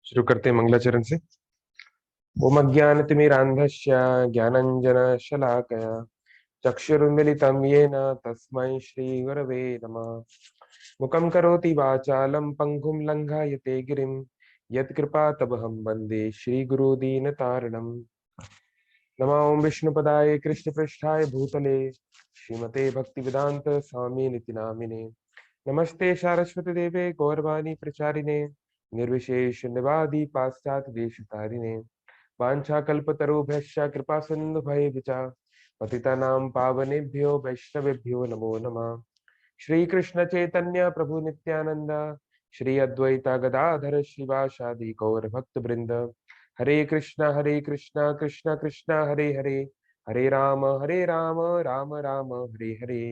शुरू करते हैं मंगलाचरण से। ओम अज्ञानतिमिरान्धस्य ज्ञानञ्जनशलाकया चक्षुरुन्मिलितं येन तस्मै श्रीगुरवे नमः। मुखं करोति वाचालं पङ्गुं लङ्घयते गिरिं यत्कृपातमहं वन्दे श्रीगुरुदीनतारिणम्। नमो ओं विष्णुपदाय कृष्णपृष्ठाय भूतले श्रीमते भक्तिवेदान्त स्वामिनिति नामिने। नमस्ते सारस्वती देवे गौरवाणी प्रचारिणे निर्विशेष निवादी पाश्चात्य देशतारिणे वाञ्छाकल्पतरुभ्यश्च कृपा सिन्धुभ्यश्च पतितानां पावनेभ्यो वैष्णवेभ्यो नमो नमः। श्री कृष्ण चैतन्य प्रभु नित्यानंद श्री अद्वैता गदाधर शिवासादि गौर भक्त वृंद हरे कृष्णा कृष्णा कृष्णा हरे हरे हरे राम राम राम हरे हरे।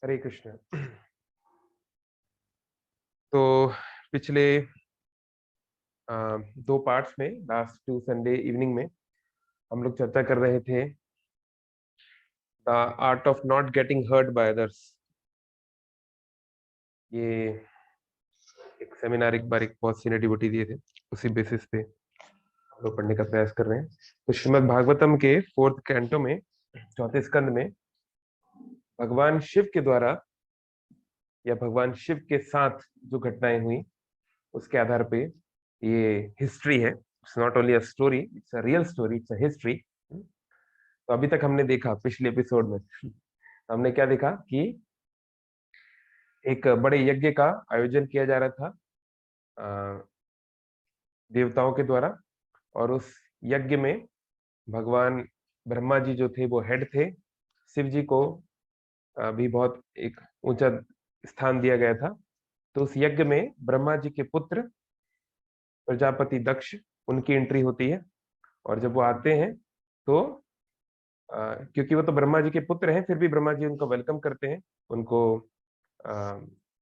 हरे कृष्ण। तो पिछले दो पार्ट्स में लास्ट टू संडे इवनिंग में हम लोग चर्चा कर रहे थे the art of not getting hurt by others. ये एक सेमिनार एक बार एक बहुत सीनियर डिवोटी दिए थे, उसी बेसिस पे हम लोग पढ़ने का प्रयास कर रहे हैं। तो श्रीमद् भागवतम के 4th कैंटो में चौथे स्कंद में भगवान शिव के द्वारा या भगवान शिव के साथ जो घटनाएं हुई उसके आधार पे ये हिस्ट्री है। It's not only a story, it's a real story, it's a history. तो अभी तक हमने देखा पिछले एपिसोड में हमने क्या देखा कि एक बड़े यज्ञ का आयोजन किया जा रहा था देवताओं के द्वारा, और उस यज्ञ में भगवान ब्रह्मा जी जो थे वो हेड थे। शिव जी को भी बहुत एक ऊंचा स्थान दिया गया था। तो उस यज्ञ में ब्रह्मा जी के पुत्र प्रजापति दक्ष, उनकी एंट्री होती है। और जब वो आते हैं तो क्योंकि वो तो ब्रह्मा जी के पुत्र हैं, फिर भी ब्रह्मा जी उनको वेलकम करते हैं, उनको आ,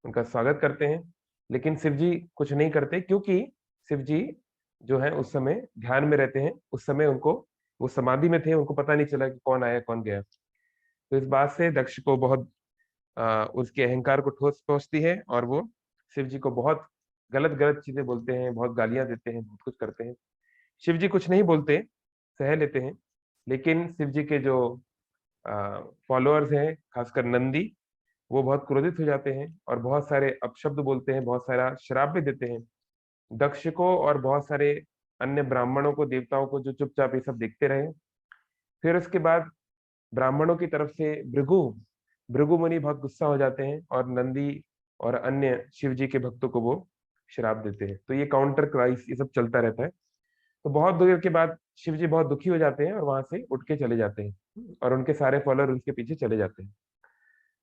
उनका स्वागत करते हैं। लेकिन शिव जी कुछ नहीं करते, क्योंकि शिव जी जो है उस समय ध्यान में रहते हैं। उस समय उनको, वो समाधि में थे, उनको पता नहीं चला कि कौन आया कौन गया। तो इस बात से दक्ष को बहुत उसके अहंकार को ठोस पहुंचती है, और वो शिव जी को बहुत गलत गलत चीजें बोलते हैं, बहुत गालियां देते हैं, बहुत कुछ करते हैं। शिव जी कुछ नहीं बोलते, सह लेते हैं। लेकिन शिव जी के जो फॉलोअर्स हैं, खासकर नंदी, वो बहुत क्रोधित हो जाते हैं और बहुत सारे अपशब्द बोलते हैं, बहुत सारा श्राप भी देते हैं दक्ष को और बहुत सारे अन्य ब्राह्मणों को, देवताओं को, जो चुपचाप ये सब देखते रहे। फिर उसके बाद ब्राह्मणों की तरफ से भृगु भृगु मुनि बहुत गुस्सा हो जाते हैं और नंदी और अन्य शिव जी के भक्तों को वो श्राप देते हैं। तो ये काउंटर क्राइस ये सब चलता रहता है। तो बहुत देर के बाद शिव जी बहुत दुखी हो जाते हैं और वहां से उठ के चले जाते हैं, और उनके सारे फॉलोअर उनके पीछे चले जाते हैं।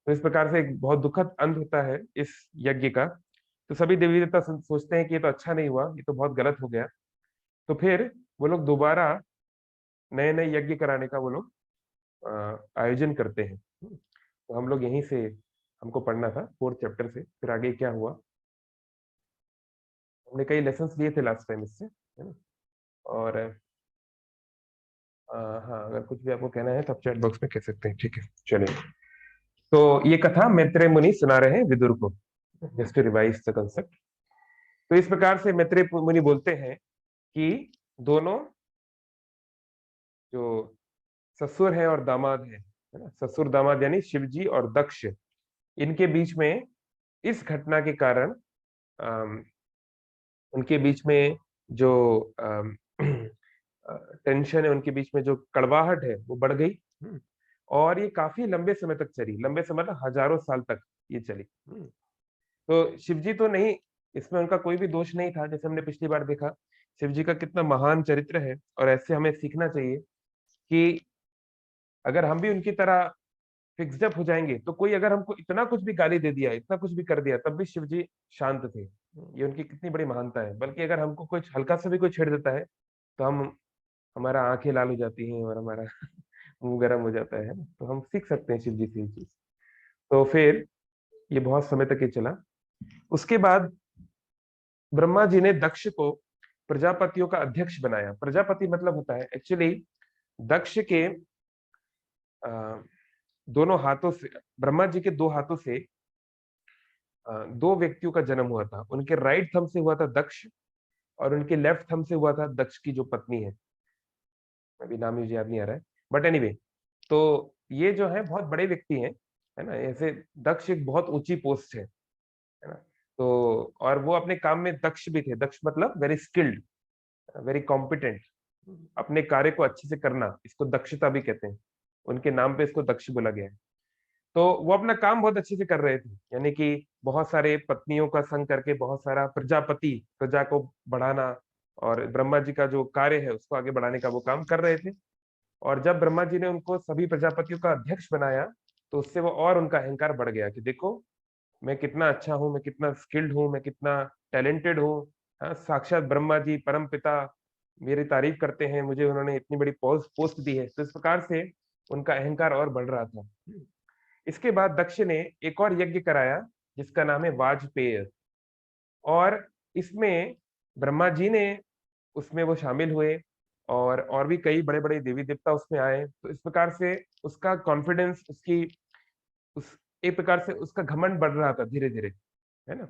तो इस प्रकार से एक बहुत दुखद अंत होता है इस यज्ञ का। तो सभी देवी देवता सोचते हैं कि ये तो अच्छा नहीं हुआ, ये तो बहुत गलत हो गया। तो फिर वो लोग दोबारा नए नए यज्ञ कराने का वो लोग आयोजन करते हैं। तो हम लोग यहीं से हमको पढ़ना था 4th चैप्टर से, फिर आगे क्या हुआ। हमने कई लेसन्स लिए थे लास्ट टाइम इससे, है ना। और हाँ, अगर कुछ भी आपको कहना है तो आप चैट बॉक्स में कह सकते हैं, ठीक है। चलिए, तो ये कथा मैत्रेय मुनि सुना रहे हैं विदुर को, just to revise the concept. तो इस प्रकार से मैत्रेय मुनि बोलते हैं कि दोनों जो ससुर है और दामाद है ना, ससुर दामाद यानी शिवजी और दक्ष, इनके बीच में इस घटना के कारण उनके बीच में जो टेंशन है, उनके बीच में जो कड़वाहट है वो बढ़ गई। और ये काफी लंबे समय तक चली, लंबे समय तक हजारों साल तक ये चली। तो शिवजी तो नहीं, इसमें उनका कोई भी दोष नहीं था। जैसे हमने पिछली बार देखा शिवजी का कितना महान चरित्र है, और ऐसे हमें सीखना चाहिए कि अगर हम भी उनकी तरह फिक्स्ड अप हो जाएंगे, तो कोई अगर हमको इतना कुछ भी गाली दे दिया, इतना कुछ भी कर दिया, तब भी शिव जी शांत थे। ये उनकी कितनी बड़ी महानता है। बल्कि अगर हमको कुछ हल्का सा भी कोई छेड़ देता है तो हम, हमारा आंखें लाल हो जाती हैं और हमारा मुंह गर्म हो जाता है ना। तो हम सीख सकते हैं शिव जी से ये चीज। तो फिर ये बहुत समय तक ये चला। उसके बाद ब्रह्मा जी ने दक्ष को प्रजापतियों का अध्यक्ष बनाया। प्रजापति मतलब होता है एक्चुअली दक्ष के अ, दोनों हाथों से, ब्रह्मा जी के दो हाथों से दो व्यक्तियों का जन्म हुआ था। उनके राइट थंब से हुआ था दक्ष, और उनके लेफ्ट थंब से हुआ था दक्ष की जो पत्नी है, अभी नाम मुझे याद नहीं आ रहा है, बट एनीवे, तो ये जो है बहुत बड़े व्यक्ति हैं, है ना। ऐसे दक्ष एक बहुत ऊंची पोस्ट है ना। तो और वो अपने काम में दक्ष भी थे। दक्ष मतलब वेरी स्किल्ड, वेरी कॉम्पिटेंट, अपने कार्य को अच्छे से करना, इसको दक्षता भी कहते हैं। उनके नाम पे इसको दक्ष बोला गया है। तो वो अपना काम बहुत अच्छे से कर रहे थे, यानी कि बहुत सारे पत्नियों का संग करके बहुत सारा प्रजापति, प्रजा को बढ़ाना और ब्रह्मा जी का जो कार्य है उसको आगे बढ़ाने का वो काम कर रहे थे। और जब ब्रह्मा जी ने उनको सभी प्रजापतियों का अध्यक्ष बनाया, तो उससे वो और उनका अहंकार बढ़ गया कि देखो मैं कितना अच्छा हूँ, मैं कितना स्किल्ड हूँ, मैं कितना टैलेंटेड हूँ। हाँ, साक्षात ब्रह्मा जी परम पिता मेरी तारीफ करते हैं, मुझे उन्होंने इतनी बड़ी पोस्ट पोस्ट दी है। तो इस प्रकार से उनका अहंकार और बढ़ रहा था। इसके बाद दक्ष ने एक और यज्ञ कराया जिसका नाम है वाजपेय, और इसमें ब्रह्मा जी ने उसमें वो शामिल हुए, और भी कई बड़े बड़े देवी देवता उसमें आए। तो इस प्रकार से उसका कॉन्फिडेंस, उसकी उस एक प्रकार से उसका घमंड बढ़ रहा था धीरे धीरे, है ना।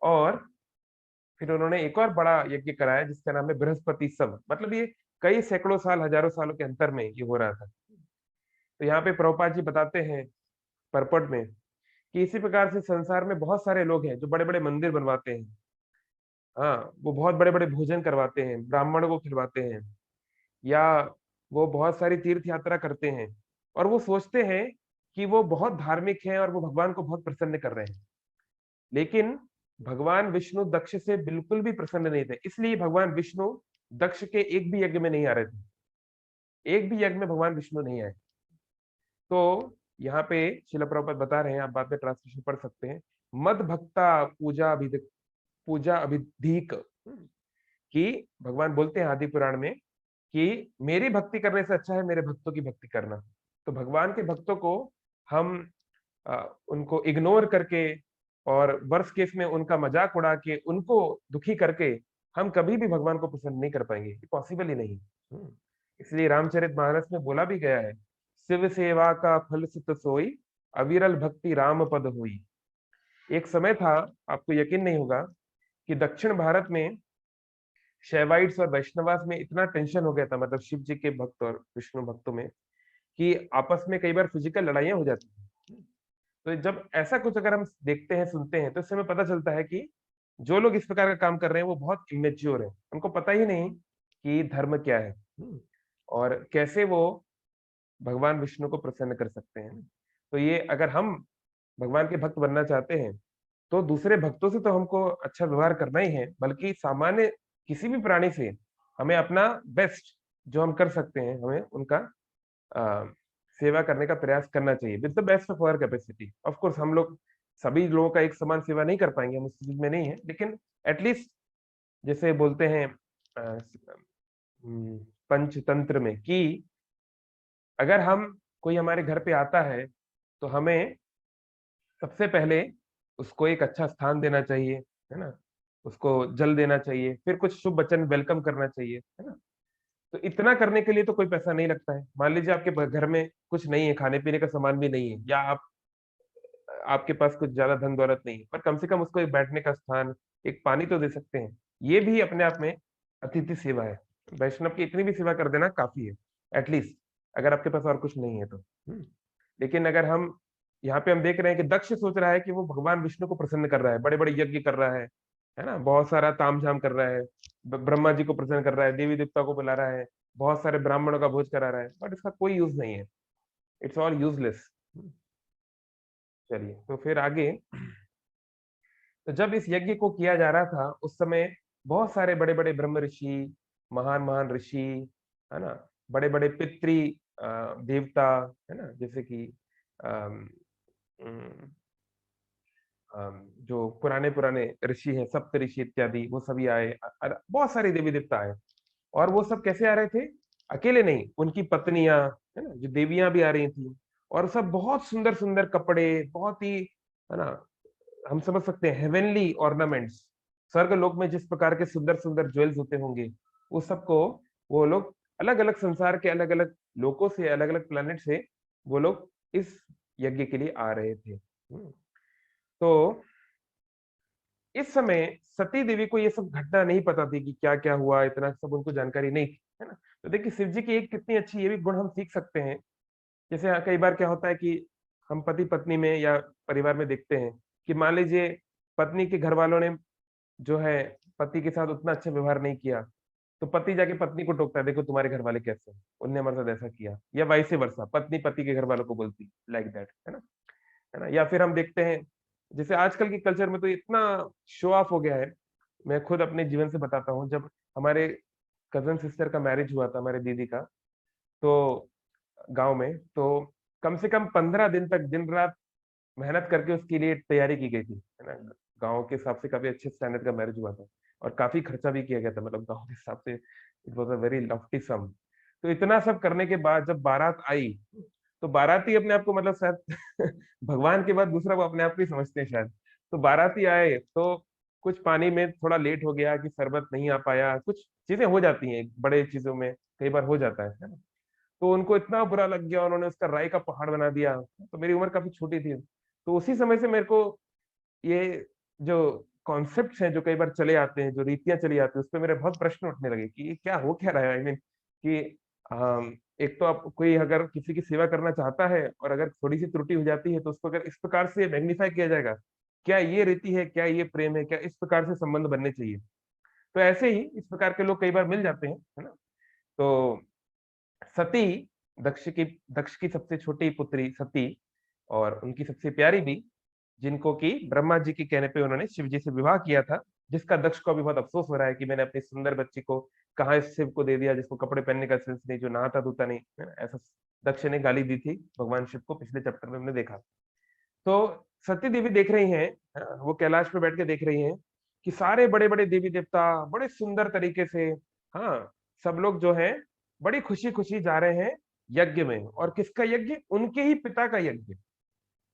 और फिर उन्होंने एक और बड़ा यज्ञ कराया जिसका नाम है बृहस्पति सम, मतलब ये कई सैकड़ों साल, हजारों सालों के अंतर में ये हो रहा था। तो यहाँ पे प्रभुपाद जी बताते हैं परपट में कि इसी प्रकार से संसार में बहुत सारे लोग हैं जो बड़े बड़े मंदिर बनवाते हैं। हाँ, वो बहुत बड़े बड़े भोजन करवाते हैं, ब्राह्मणों को खिलवाते हैं, या वो बहुत सारी तीर्थ यात्रा करते हैं, और वो सोचते हैं कि वो बहुत धार्मिक हैं और वो भगवान को बहुत प्रसन्न कर रहे हैं। लेकिन भगवान विष्णु दक्ष से बिल्कुल भी प्रसन्न नहीं थे, इसलिए भगवान विष्णु दक्ष के एक भी यज्ञ में नहीं आ रहे थे। एक भी यज्ञ में भगवान विष्णु नहीं आए। तो यहाँ पे शिला प्रभुपाद बता रहे हैं, आप बाद में ट्रांसलेशन पढ़ सकते हैं, मद भक्ता पूजा अभिधिक, कि भगवान बोलते हैं आदि पुराण में कि मेरी भक्ति करने से अच्छा है मेरे भक्तों की भक्ति करना। तो भगवान के भक्तों को हम उनको इग्नोर करके और वर्स्ट केस में उनका मजाक उड़ा के उनको दुखी करके हम कभी भी भगवान को प्रसन्न नहीं कर पाएंगे, ये पॉसिबल ही नहीं। इसलिए रामचरितमानस में बोला भी गया है, शिव सेवा का फल सुत सोई, अविरल भक्ति राम पद हुई। एक समय था, आपको यकीन नहीं होगा, कि दक्षिण भारत में शैवाइट्स और वैष्णवास में इतना टेंशन हो गया था, मतलब शिव जी के भक्त और विष्णु भक्तों में, कि आपस में कई बार फिजिकल लड़ाइयां हो जाती हैं। तो जब ऐसा कुछ अगर हम देखते हैं, सुनते हैं, तो इससे हमें पता चलता है कि जो लोग इस प्रकार का काम कर रहे हैं वो बहुत इमेच्योर है, उनको पता ही नहीं कि धर्म क्या है, और कैसे वो भगवान विष्णु को प्रसन्न कर सकते हैं। तो ये अगर हम भगवान के भक्त बनना चाहते हैं, तो दूसरे भक्तों से तो हमको अच्छा व्यवहार करना ही है, बल्कि सामान्य किसी भी प्राणी से हमें अपना बेस्ट जो हम कर सकते हैं, हमें उनका अ, सेवा करने का प्रयास करना चाहिए with the best of our capacity. Of course हम लोग सभी लोगों का एक समान सेवा नहीं कर पाएंगे, हम उस चीज में नहीं है, लेकिन एटलीस्ट जैसे बोलते हैं पंचतंत्र में कि अगर हम कोई हमारे घर पे आता है, तो हमें सबसे पहले उसको एक अच्छा स्थान देना चाहिए, है ना। उसको जल देना चाहिए, फिर कुछ शुभ वचन वेलकम करना चाहिए, है ना। तो इतना करने के लिए तो कोई पैसा नहीं लगता है। मान लीजिए आपके घर में कुछ नहीं है, खाने पीने का सामान भी नहीं है, या आपके पास कुछ ज्यादा धन दौलत नहीं है, पर कम से कम उसको एक बैठने का स्थान, एक पानी तो दे सकते हैं। ये भी अपने आप में अतिथि सेवा है। वैष्णव की इतनी भी सेवा कर देना काफी है, एटलीस्ट, अगर आपके पास और कुछ नहीं है तो। लेकिन अगर हम यहाँ पे हम देख रहे हैं कि दक्ष सोच रहा है कि वो भगवान विष्णु को प्रसन्न कर रहा है, बड़े बड़े यज्ञ कर रहा है ना, बहुत सारा तामझाम कर रहा है, ब्रह्मा जी को प्रसन्न कर रहा है, देवी देवता को बुला रहा है, बहुत सारे ब्राह्मणों का भोज करा रहा है, बट इसका कोई यूज नहीं है, इट्स ऑल यूजलेस। चलिए, तो फिर आगे, तो जब इस यज्ञ को किया जा रहा था उस समय बहुत सारे बड़े बड़े ब्रह्म ऋषि, महान महान ऋषि, है ना, बड़े बड़े पितृ देवता, है ना, जैसे कि अम, अम, जो पुराने पुराने ऋषि हैं, सप्त ऋषि इत्यादि, वो सभी आए, बहुत सारे देवी देवता आए। और वो सब कैसे आ रहे थे? अकेले नहीं, उनकी पत्नियां, है ना, जो देवियां भी आ रही थी, और सब बहुत सुंदर सुंदर कपड़े, बहुत ही है ना? हम समझ सकते हैं हेवनली ऑर्नामेंट्स, स्वर्ग लोक में जिस प्रकार के सुंदर सुंदर ज्वेल्स होते होंगे, उस सबको वो लोग अलग अलग संसार के अलग अलग लोकों से, अलग अलग प्लेनेट से वो लोग इस यज्ञ के लिए आ रहे थे। तो इस समय सती देवी को ये सब घटना नहीं पता थी कि क्या क्या हुआ, इतना सब उनको जानकारी नहीं थी, है ना? तो देखिए शिव जी की एक कितनी अच्छी ये भी गुण हम सीख सकते हैं। जैसे कई बार क्या होता है कि हम पति पत्नी में या परिवार में देखते हैं कि मान लीजिए पत्नी के घर वालों ने जो है पति के साथ उतना अच्छा व्यवहार नहीं किया, तो पति जाके पत्नी को टोकता है, देखो तुम्हारे घर वाले कैसे हैं, उनने हमारे साथ ऐसा किया, या वाइस वर्सा पत्नी पति के घर वालों को बोलती लाइक दैट, है ना? या फिर हम देखते हैं जैसे आजकल के कल्चर में तो इतना शो ऑफ हो गया है। मैं खुद अपने जीवन से बताता हूँ, जब हमारे कजन सिस्टर का मैरिज हुआ था, हमारे दीदी का, तो गाँव में, तो कम से कम 15 दिन तक दिन-रात मेहनत करके उसके लिए तैयारी की गई थी, है ना? गाँव के हिसाब से काफ़ी अच्छे स्टैंडर्ड का मैरिज हुआ था और काफ़ी खर्चा भी किया गया था, मतलब गाँव के हिसाब से it was a very lofty sum. तो इतना सब करने के बाद जब बारात आई, तो बाराती अपने आप को मतलब शायद भगवान के बाद दूसरा वो अपने आप को ही समझते हैं शायद। तो बाराती आए, तो कुछ पानी में थोड़ा लेट हो गया कि शरबत नहीं आ पाया, कुछ चीज़ें हो जाती हैं, बड़े चीज़ों में कई बार हो जाता है ना? तो उनको इतना बुरा लग गया, उन्होंने उसका राई का पहाड़ बना दिया। तो मेरी उम्र काफ़ी छोटी थी। तो उसी समय से मेरे को ये जो कॉन्सेप्ट्स हैं, जो कई बार चले आते हैं, जो रीतियाँ चली आती हैं, उसपे मेरे बहुत प्रश्न उठने लगे कि ये क्या हो क्या रहा है? आई मीन कि एक तो आप कोई अगर किसी की सेवा करना चाहता है और अगर थोड़ी-सी त्रुटि हो जाती है, तो उसको अगर इस प्रकार से मैग्नीफाई किया जाएगा, क्या ये रीति है? क्या ये प्रेम है? क्या इस प्रकार से संबंध बनने चाहिए? तो ऐसे ही इस प्रकार के लोग कई बार मिल जाते हैं, है ना? तो सती दक्ष की सबसे छोटी पुत्री सती और उनकी सबसे प्यारी भी, जिनको कि ब्रह्मा जी के कहने पे उन्होंने शिव जी से विवाह किया था, जिसका दक्ष को अभी बहुत अफ़सोस हो रहा है कि मैंने अपनी सुंदर बच्ची को कहाँ इस शिव को दे दिया, जिसको कपड़े पहनने का सेंस नहीं, जो नहाता-धोता नहीं, है ना? ऐसा दक्ष ने गाली दी थी भगवान शिव को, पिछले चैप्टर में हमने देखा। तो सती देवी देख रही हैं, वो कैलाश पे बैठ के देख रही हैं कि सारे बड़े-बड़े देवी-देवता बड़े सुंदर तरीके से, हाँ, सब लोग जो हैं बड़ी खुशी-खुशी जा रहे हैं यज्ञ में, और किसका यज्ञ? उनके ही पिता का यज्ञ।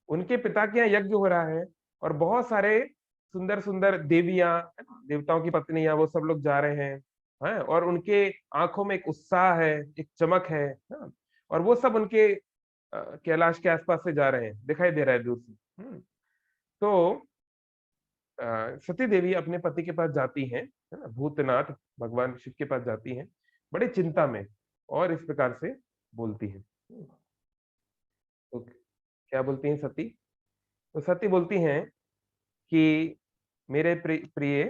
उनके पिता के यहाँ यज्ञ हो रहा है और बहुत सारे सुंदर-सुंदर देवियाँ, है ना? देवताओं की पत्नियाँ, वो सब लोग जा रहे हैं, हैं? और उनके आँखों में एक उत्साह है, एक चमक है ना? और वो सब उनके कैलाश के आस-पास से जा रहे हैं, दिखाई दे रहा है दूर से। तो सती देवी अपने पति के पास जाती हैं, है ना? भूतनाथ भगवान शिव के पास जाती हैं, बड़ी चिंता में, और इस प्रकार से बोलती हैं। तो क्या बोलती हैं सती? तो सती बोलती हैं कि मेरे प्रिय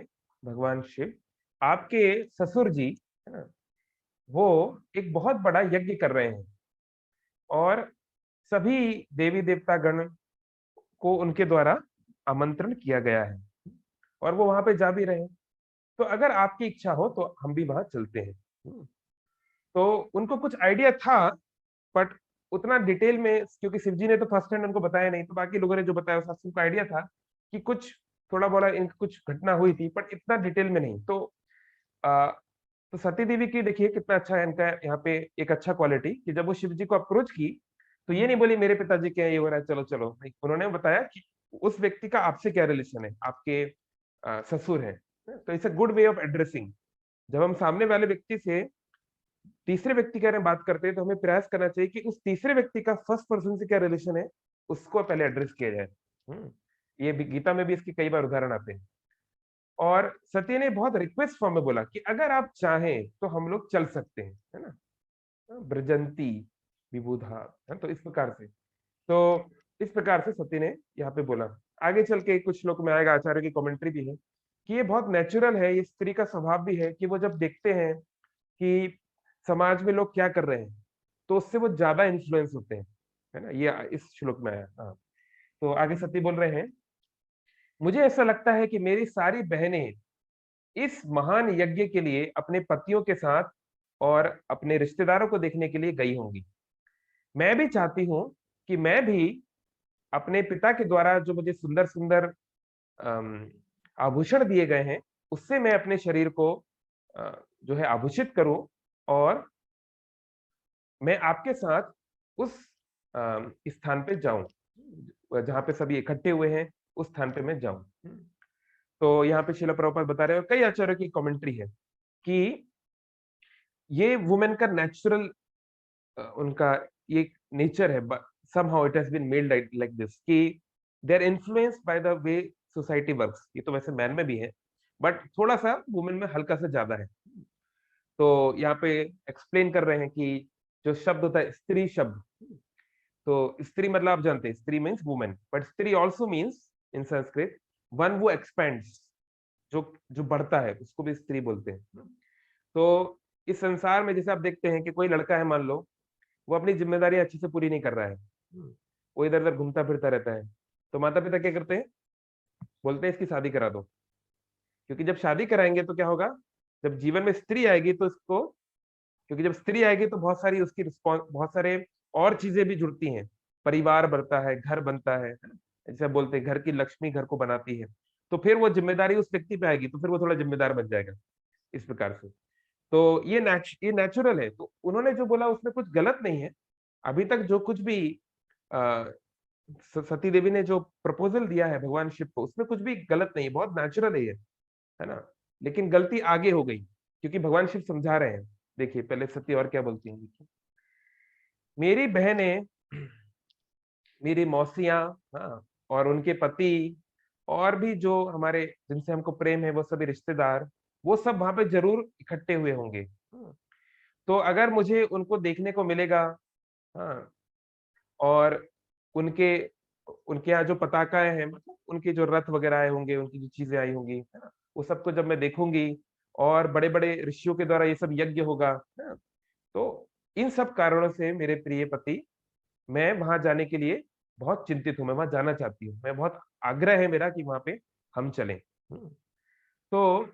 भगवान शिव, आपके ससुर जी, है ना? वो एक बहुत बड़ा यज्ञ कर रहे हैं और सभी देवी-देवता गण को उनके द्वारा आमंत्रण किया गया है और वो वहाँ पे जा भी रहे हैं। तो अगर आपकी इच्छा हो तो हम भी वहाँ चलते हैं। तो उनको कुछ आइडिया था, बट उतना डिटेल में, क्योंकि शिव जी ने तो फर्स्ट हैंड उनको बताया नहीं, तो बाकी लोगों ने जो बताया उस उनको आइडिया था कि कुछ थोड़ा-बड़ा इनकी कुछ घटना हुई थी, बट इतना डिटेल में नहीं। अ, तो सती देवी की देखिए कितना अच्छा है इनका यहाँ पे एक अच्छा क्वालिटी कि जब वो शिव जी को अप्रोच की, तो ये नहीं बोली मेरे पिताजी के यहाँ ये हो रहा है, चलो, चलो। नहीं, उन्होंने बताया कि उस व्यक्ति का आपसे क्या रिलेशन है, आपके ससुर हैं। तो it's a good way of addressing. जब हम सामने वाले व्यक्ति से तीसरे व्यक्ति के बारे में बात करते हैं, तो हमें प्रयास करना चाहिए कि उस तीसरे व्यक्ति का फर्स्ट पर्सन से क्या रिलेशन है, उसको पहले एड्रेस किया जाए। हुँ, ये भी गीता में भी इसके कई बार उदाहरण आते हैं। और सती ने बहुत रिक्वेस्ट फॉर्म में बोला कि अगर आप चाहें तो हम लोग चल सकते हैं, है ना? ब्रजंती विबुधा, है तो इस प्रकार से। तो इस प्रकार से सती ने यहाँ पे बोला। आगे चल के कुछ श्लोक में आएगा, आचार्य की कमेंट्री भी है कि ये बहुत नेचुरल है, ये स्त्री का स्वभाव भी है कि वो जब देखते हैं कि समाज में लोग क्या कर रहे हैं, तो उससे वो ज़्यादा इन्फ्लुएंस होते हैं, है ना? ये इस श्लोक में आया। हाँ, तो आगे सती बोल रहे हैं, मुझे ऐसा लगता है कि मेरी सारी बहनें इस महान यज्ञ के लिए अपने पतियों के साथ और अपने रिश्तेदारों को देखने के लिए गई होंगी। मैं भी चाहती हूँ कि मैं भी अपने पिता के द्वारा जो मुझे सुंदर-सुंदर अम, आभूषण दिए गए हैं, उससे मैं अपने शरीर को जो है आभूषित करूँ और मैं आपके साथ उस स्थान पे जाऊँ। जहाँ पे सभी इकट्ठे हुए हैं उस स्थान पे मैं जाऊं। तो यहाँ पे श्रील प्रभुपाद बता रहे हैं, कई आचार्यों की कमेंट्री है कि ये वुमेन का नेचुरल, उनका ये नेचर है, somehow it has been made like this कि they are influenced by the way society works। ये तो वैसे मैन में भी है, बट थोड़ा सा वुमेन में हल्का सा ज्यादा है। तो यहाँ पे एक्सप्लेन कर रहे हैं कि जो शब्द होता है स्त्री शब्द, तो स्त्री मतलब आप जानते हैं स्त्री मीन्स वुमेन, बट स्त्री also means in Sanskrit one वो एक्सपेंड्स, जो जो बढ़ता है उसको भी स्त्री बोलते हैं। तो इस संसार में जैसे आप देखते हैं कि कोई लड़का है, मान लो वो अपनी जिम्मेदारी अच्छे से पूरी नहीं कर रहा है, वो इधर उधर घूमता फिरता रहता है, तो माता पिता क्या करते हैं, बोलते हैं इसकी शादी करा दो। क्योंकि जब शादी कराएंगे तो क्या होगा, जब जीवन में स्त्री आएगी तो इसको, क्योंकि जब स्त्री आएगी तो बहुत सारी उसकी रिस्पॉन्स, बहुत सारे और चीजें भी जुड़ती हैं, परिवार बढ़ता है, घर बनता है ना? जैसे बोलते हैं घर की लक्ष्मी घर को बनाती है, तो फिर वो जिम्मेदारी उस व्यक्ति पे आएगी, तो फिर वो थोड़ा जिम्मेदार बन जाएगा इस प्रकार से। तो ये नेचुरल है। तो उन्होंने जो बोला उसमें कुछ गलत नहीं है। अभी तक जो कुछ भी आ, सती देवी ने जो प्रपोजल दिया है भगवान शिव को, उसमें कुछ भी गलत नहीं है, बहुत नेचुरल है ये, है ना। लेकिन गलती आगे हो गई क्योंकि भगवान शिव समझा रहे हैं। देखिए पहले सती और क्या बोलती हैं, देखिए, मेरी बहनें, मेरी मौसियां, हाँ, और उनके पति, और भी जो हमारे जिनसे हमको प्रेम है वो सभी रिश्तेदार, वो सब वहां पे जरूर इकट्ठे हुए होंगे। तो अगर मुझे उनको देखने को मिलेगा, हाँ, और उनके उनके यहाँ जो पताकाएं हैं, मतलब उनके जो रथ वगैरह आए होंगे, उनकी जो चीजें आई होंगी, है ना, वो सबको जब मैं देखूंगी, और बड़े बड़े ऋषियों के द्वारा ये सब यज्ञ होगा, है ना, तो इन सब कारणों से मेरे प्रिय पति, मैं वहां जाने के लिए बहुत चिंतित हूँ, मैं वहां जाना चाहती हूँ, मैं बहुत आग्रह है मेरा कि वहां पे हम चलें। तो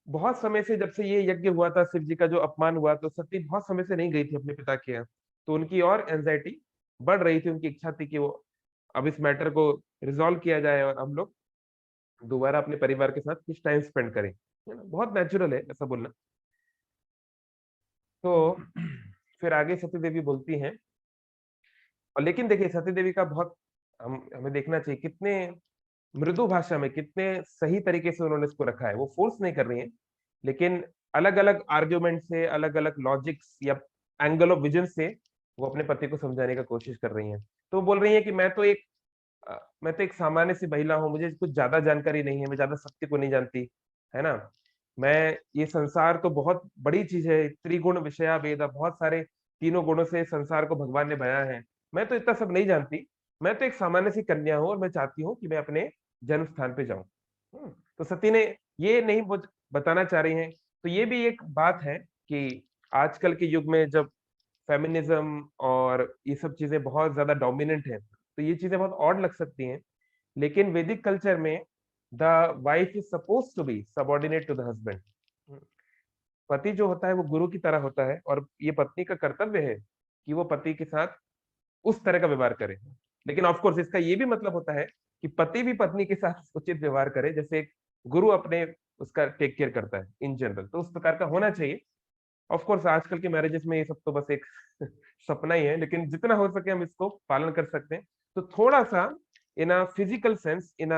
बहुत समय से, जब से ये यज्ञ हुआ था, शिव जी का जो अपमान हुआ, तो सती बहुत समय से नहीं गई थी अपने पिता के यहाँ। तो उनकी और एंजाइटी बढ़ रही थी, उनकी इच्छा थी कि वो अब इस मैटर को रिजॉल्व किया जाए और हम लोग दोबारा अपने परिवार के साथ कुछ टाइम स्पेंड करें, है ना, बहुत नेचुरल है ऐसा बोलना। तो फिर आगे सती देवी बोलती हैं, और लेकिन देखिए सती देवी का बहुत, हमें देखना चाहिए कितने मृदु भाषा में, कितने सही तरीके से उन्होंने इसको रखा है। वो फोर्स नहीं कर रही है, लेकिन अलग अलग आर्ग्यूमेंट से, अलग अलग लॉजिक्स या एंगल ऑफ विजन से वो अपने पति को समझाने का कोशिश कर रही हैं। तो वो बोल रही है कि मैं तो एक सामान्य सी महिला हूँ, मुझे कुछ ज्यादा जानकारी नहीं है, मैं ज्यादा सत्य को नहीं जानती, है ना। मैं, ये संसार तो बहुत बड़ी चीज है, त्रिगुण विषया वेद, बहुत सारे तीनों गुणों से संसार को भगवान ने बनाया है, मैं तो इतना सब नहीं जानती, मैं तो एक सामान्य सी कन्या हूँ और मैं चाहती हूँ कि मैं अपने जन्म स्थान पे जाऊं। तो सती ने ये नहीं बताना चाह रही हैं। तो ये भी एक बात है कि आजकल के युग में जब फेमिनिज्म और ये सब चीजें बहुत ज्यादा डोमिनेंट है, तो ये चीजें बहुत ऑड लग सकती हैं, लेकिन वैदिक कल्चर में the wife is suppose to be subordinate to the husband. पति जो होता है वो गुरु की तरह होता है, और ये पत्नी का कर्तव्य है कि वो पति के साथ उस तरह का व्यवहार करे। लेकिन ऑफ कोर्स इसका ये भी मतलब होता है कि पति भी पत्नी के साथ उचित व्यवहार करे, जैसे एक गुरु अपने उसका टेक केयर करता है इन जनरल, तो उस प्रकार का होना चाहिए। ऑफ कोर्स आजकल के मैरिजेस में ये सब तो बस एक सपना ही है, लेकिन जितना हो सके हम इसको पालन कर सकते हैं। तो थोड़ा सा in a physical sense, in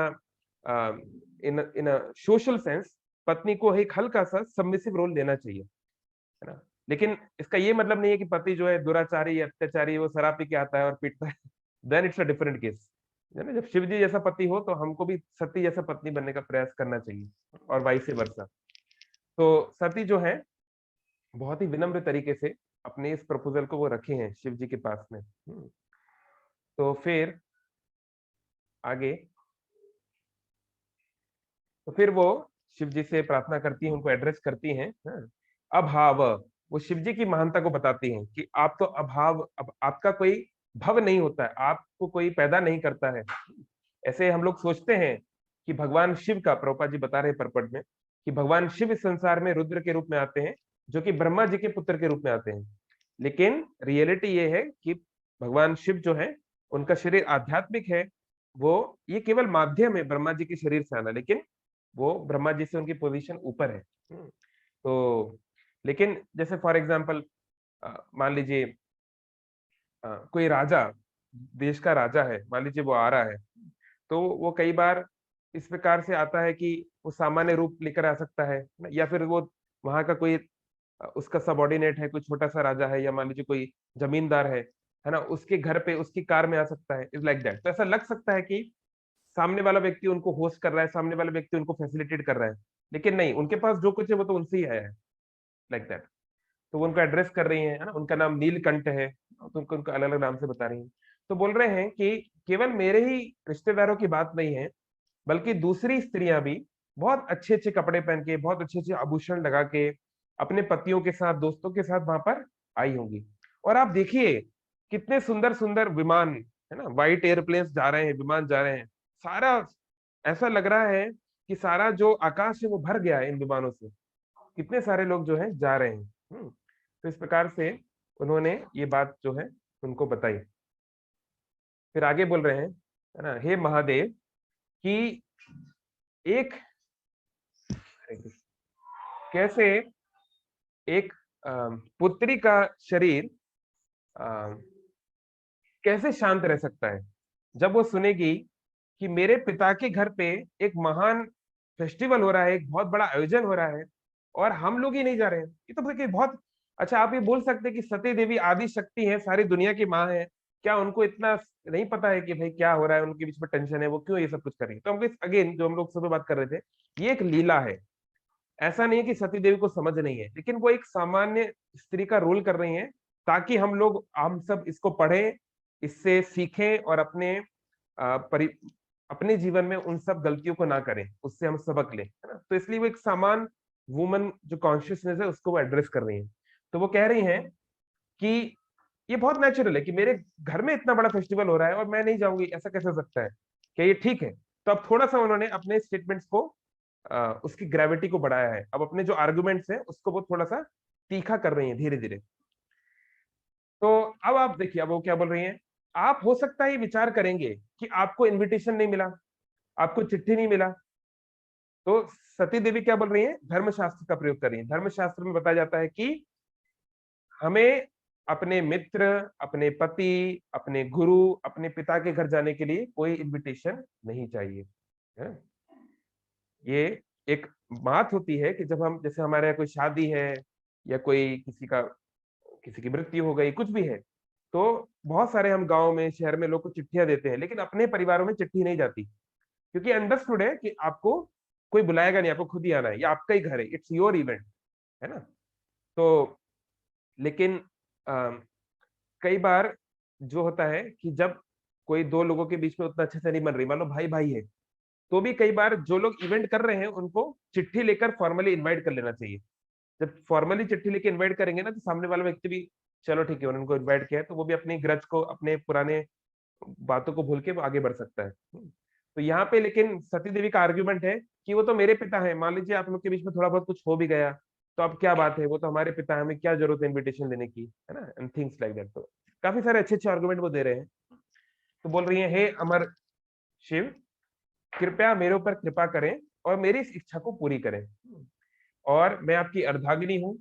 a social sense, पत्नी को एक हल्का सा सबमिसिव रोल देना चाहिए, है ना। लेकिन इसका ये मतलब नहीं है कि पति जो है दुराचारी या अत्याचारी, वो शराब पी के आता है और पीटता है, then it's a different case, है ना। जब शिव जी जैसा पति हो तो हमको भी सती जैसा पत्नी बनने का प्रयास करना चाहिए, और वाइस वर्सा। तो सती जो है बहुत ही विनम्र तरीके से अपने इस प्रपोजल को वो रखे हैं शिव जी के पास में। तो फिर आगे, तो फिर वो शिव जी से प्रार्थना करती हैं, उनको एड्रेस करती हैं, हाँ। अभाव, वो शिव जी की महानता को बताती हैं कि आप तो अभाव, अब आपका कोई भव नहीं होता है, आपको कोई पैदा नहीं करता है। ऐसे हम लोग सोचते हैं कि भगवान शिव का, प्रभुपाद जी बता रहे हैं परपट में, कि भगवान शिव इस संसार में रुद्र के रूप में आते हैं, जो कि ब्रह्मा जी के पुत्र के रूप में आते हैं। लेकिन रियलिटी ये है कि भगवान शिव जो है, उनका शरीर आध्यात्मिक है, वो ये केवल माध्यम है ब्रह्मा जी के शरीर से आना, लेकिन वो ब्रह्मा जी से उनकी पोजीशन ऊपर है। तो लेकिन जैसे फॉर एग्जाम्पल मान लीजिए कोई राजा देश का राजा है, मान लीजिए वो आ रहा है, तो वो कई बार इस प्रकार से आता है कि वो सामान्य रूप लेकर आ सकता है ना, या फिर वो वहां का कोई उसका सबॉर्डिनेट है, कोई छोटा सा राजा है, या मान लीजिए कोई जमींदार है ना, उसके घर पे उसकी कार में आ सकता है, इज लाइक दैट। तो ऐसा लग सकता है कि सामने वाला व्यक्ति उनको होस्ट कर रहा है, सामने वाला व्यक्ति उनको फैसिलिटेट कर रहा है, लेकिन नहीं, उनके पास जो कुछ है वो तो उनसे ही आया है, लाइक दैट। तो वो उनको एड्रेस कर रही है ना, उनका नाम नीलकंठ है, तो उनको उनको अलग अलग नाम से बता रही हैं। तो बोल रहे हैं कि केवल मेरे ही रिश्तेदारों की बात नहीं है, बल्कि दूसरी स्त्रियां भी बहुत अच्छे अच्छे कपड़े पहन के, बहुत अच्छे अच्छे आभूषण लगा के, अपने पतियों के साथ, दोस्तों के साथ वहां पर आई होंगी। और आप देखिए कितने सुंदर सुंदर विमान, है ना, व्हाइट एयरप्लेन्स जा रहे हैं, विमान जा रहे हैं, सारा ऐसा लग रहा है कि सारा जो आकाश है वो भर गया है इन विमानों से, कितने सारे लोग जो है जा रहे हैं। तो इस प्रकार से उन्होंने ये बात जो है उनको बताई। फिर आगे बोल रहे हैं, है ना, हे महादेव, कि एक कैसे एक पुत्री का शरीर अ, कैसे शांत रह सकता है जब वो सुनेगी कि मेरे पिता के घर पे एक महान फेस्टिवल हो रहा है, एक बहुत बड़ा आयोजन हो रहा है, और हम लोग ही नहीं जा रहे हैं। ये तो देखिए बहुत अच्छा। आप ये बोल सकते हैं कि सती देवी आदि शक्ति है, सारी दुनिया की माँ है, क्या उनको इतना नहीं पता है कि भाई क्या हो रहा है, उनके बीच में टेंशन है, वो क्यों ये सब कुछ करेंगे? तो हमको अगेन जो हम लोग सुबह बात कर रहे थे, ये एक लीला है। ऐसा नहीं है कि सती देवी को समझ नहीं है, लेकिन वो एक सामान्य स्त्री का रोल कर रही हैं, ताकि हम सब इसको पढ़ें, इससे सीखें, और अपने जीवन में उन सब गलतियों को ना करें, उससे हम सबक लें, है ना। तो इसलिए वो एक सामान वुमन जो कॉन्शियसनेस है उसको वो एड्रेस कर रही हैं। तो वो कह रही हैं कि ये बहुत नेचुरल है कि मेरे घर में इतना बड़ा फेस्टिवल हो रहा है और मैं नहीं जाऊंगी, ऐसा कैसे हो सकता है, क्या ये ठीक है? तो अब थोड़ा सा उन्होंने अपने स्टेटमेंट्स को उसकी ग्रेविटी को बढ़ाया है। अब अपने जो आर्गुमेंट्स हैं उसको वो थोड़ा सा तीखा कर रही हैं धीरे धीरे। तो अब आप देखिए, अब वो क्या बोल रही हैं। आप हो सकता है ये विचार करेंगे कि आपको इनविटेशन नहीं मिला, आपको चिट्ठी नहीं मिला। तो सती देवी क्या बोल रही है, धर्मशास्त्र का प्रयोग कर रही है। धर्मशास्त्र में बताया जाता है कि हमें अपने मित्र, अपने पति, अपने गुरु, अपने पिता के घर जाने के लिए कोई इनविटेशन नहीं चाहिए, है। ये एक बात होती है कि जब हम, जैसे हमारे यहाँ कोई शादी है, या कोई किसी की मृत्यु हो गई, कुछ भी है, तो बहुत सारे हम गांव में, शहर में लोग को चिट्ठियां देते हैं, लेकिन अपने परिवारों में चिट्ठी नहीं जाती, क्योंकि अंडरस्टूड है कि आपको कोई बुलाएगा नहीं, आपको खुद ही आना है, ये आपका ही घर है, इट्स योर इवेंट, है ना। तो लेकिन अ, कई बार जो होता है कि जब कोई दो लोगों के बीच में उतना अच्छे से नहीं बन रही, मान लो भाई भाई है, तो भी कई बार जो लोग इवेंट कर रहे हैं उनको चिट्ठी लेकर फॉर्मली इनवाइट कर लेना चाहिए। जब फॉर्मली चिट्ठी लेके इनवाइट करेंगे ना, तो सामने वाला व्यक्ति भी, चलो ठीक है, उनको इनवाइट किया है, तो वो भी अपनी ग्रज को, अपने पुराने बातों को भूल के वो आगे बढ़ सकता है। तो यहाँ पे लेकिन सती देवी का आर्ग्यूमेंट है कि वो तो मेरे पिता है, मान लीजिए आप लोग के बीच में थोड़ा बहुत कुछ हो भी गया, तो अब क्या बात है, वो तो हमारे पिता है, हमें क्या जरूरत है इन्विटेशन देने की, है ना, एंड थिंग्स लाइक दैट। तो काफी सारे अच्छे अच्छे आर्गुमेंट वो दे रहे हैं। तो बोल रही है, हे अमर शिव, कृपया मेरे ऊपर कृपा करें और मेरी इस इच्छा को पूरी करें, और मैं आपकी अर्धांगिनी हूँ।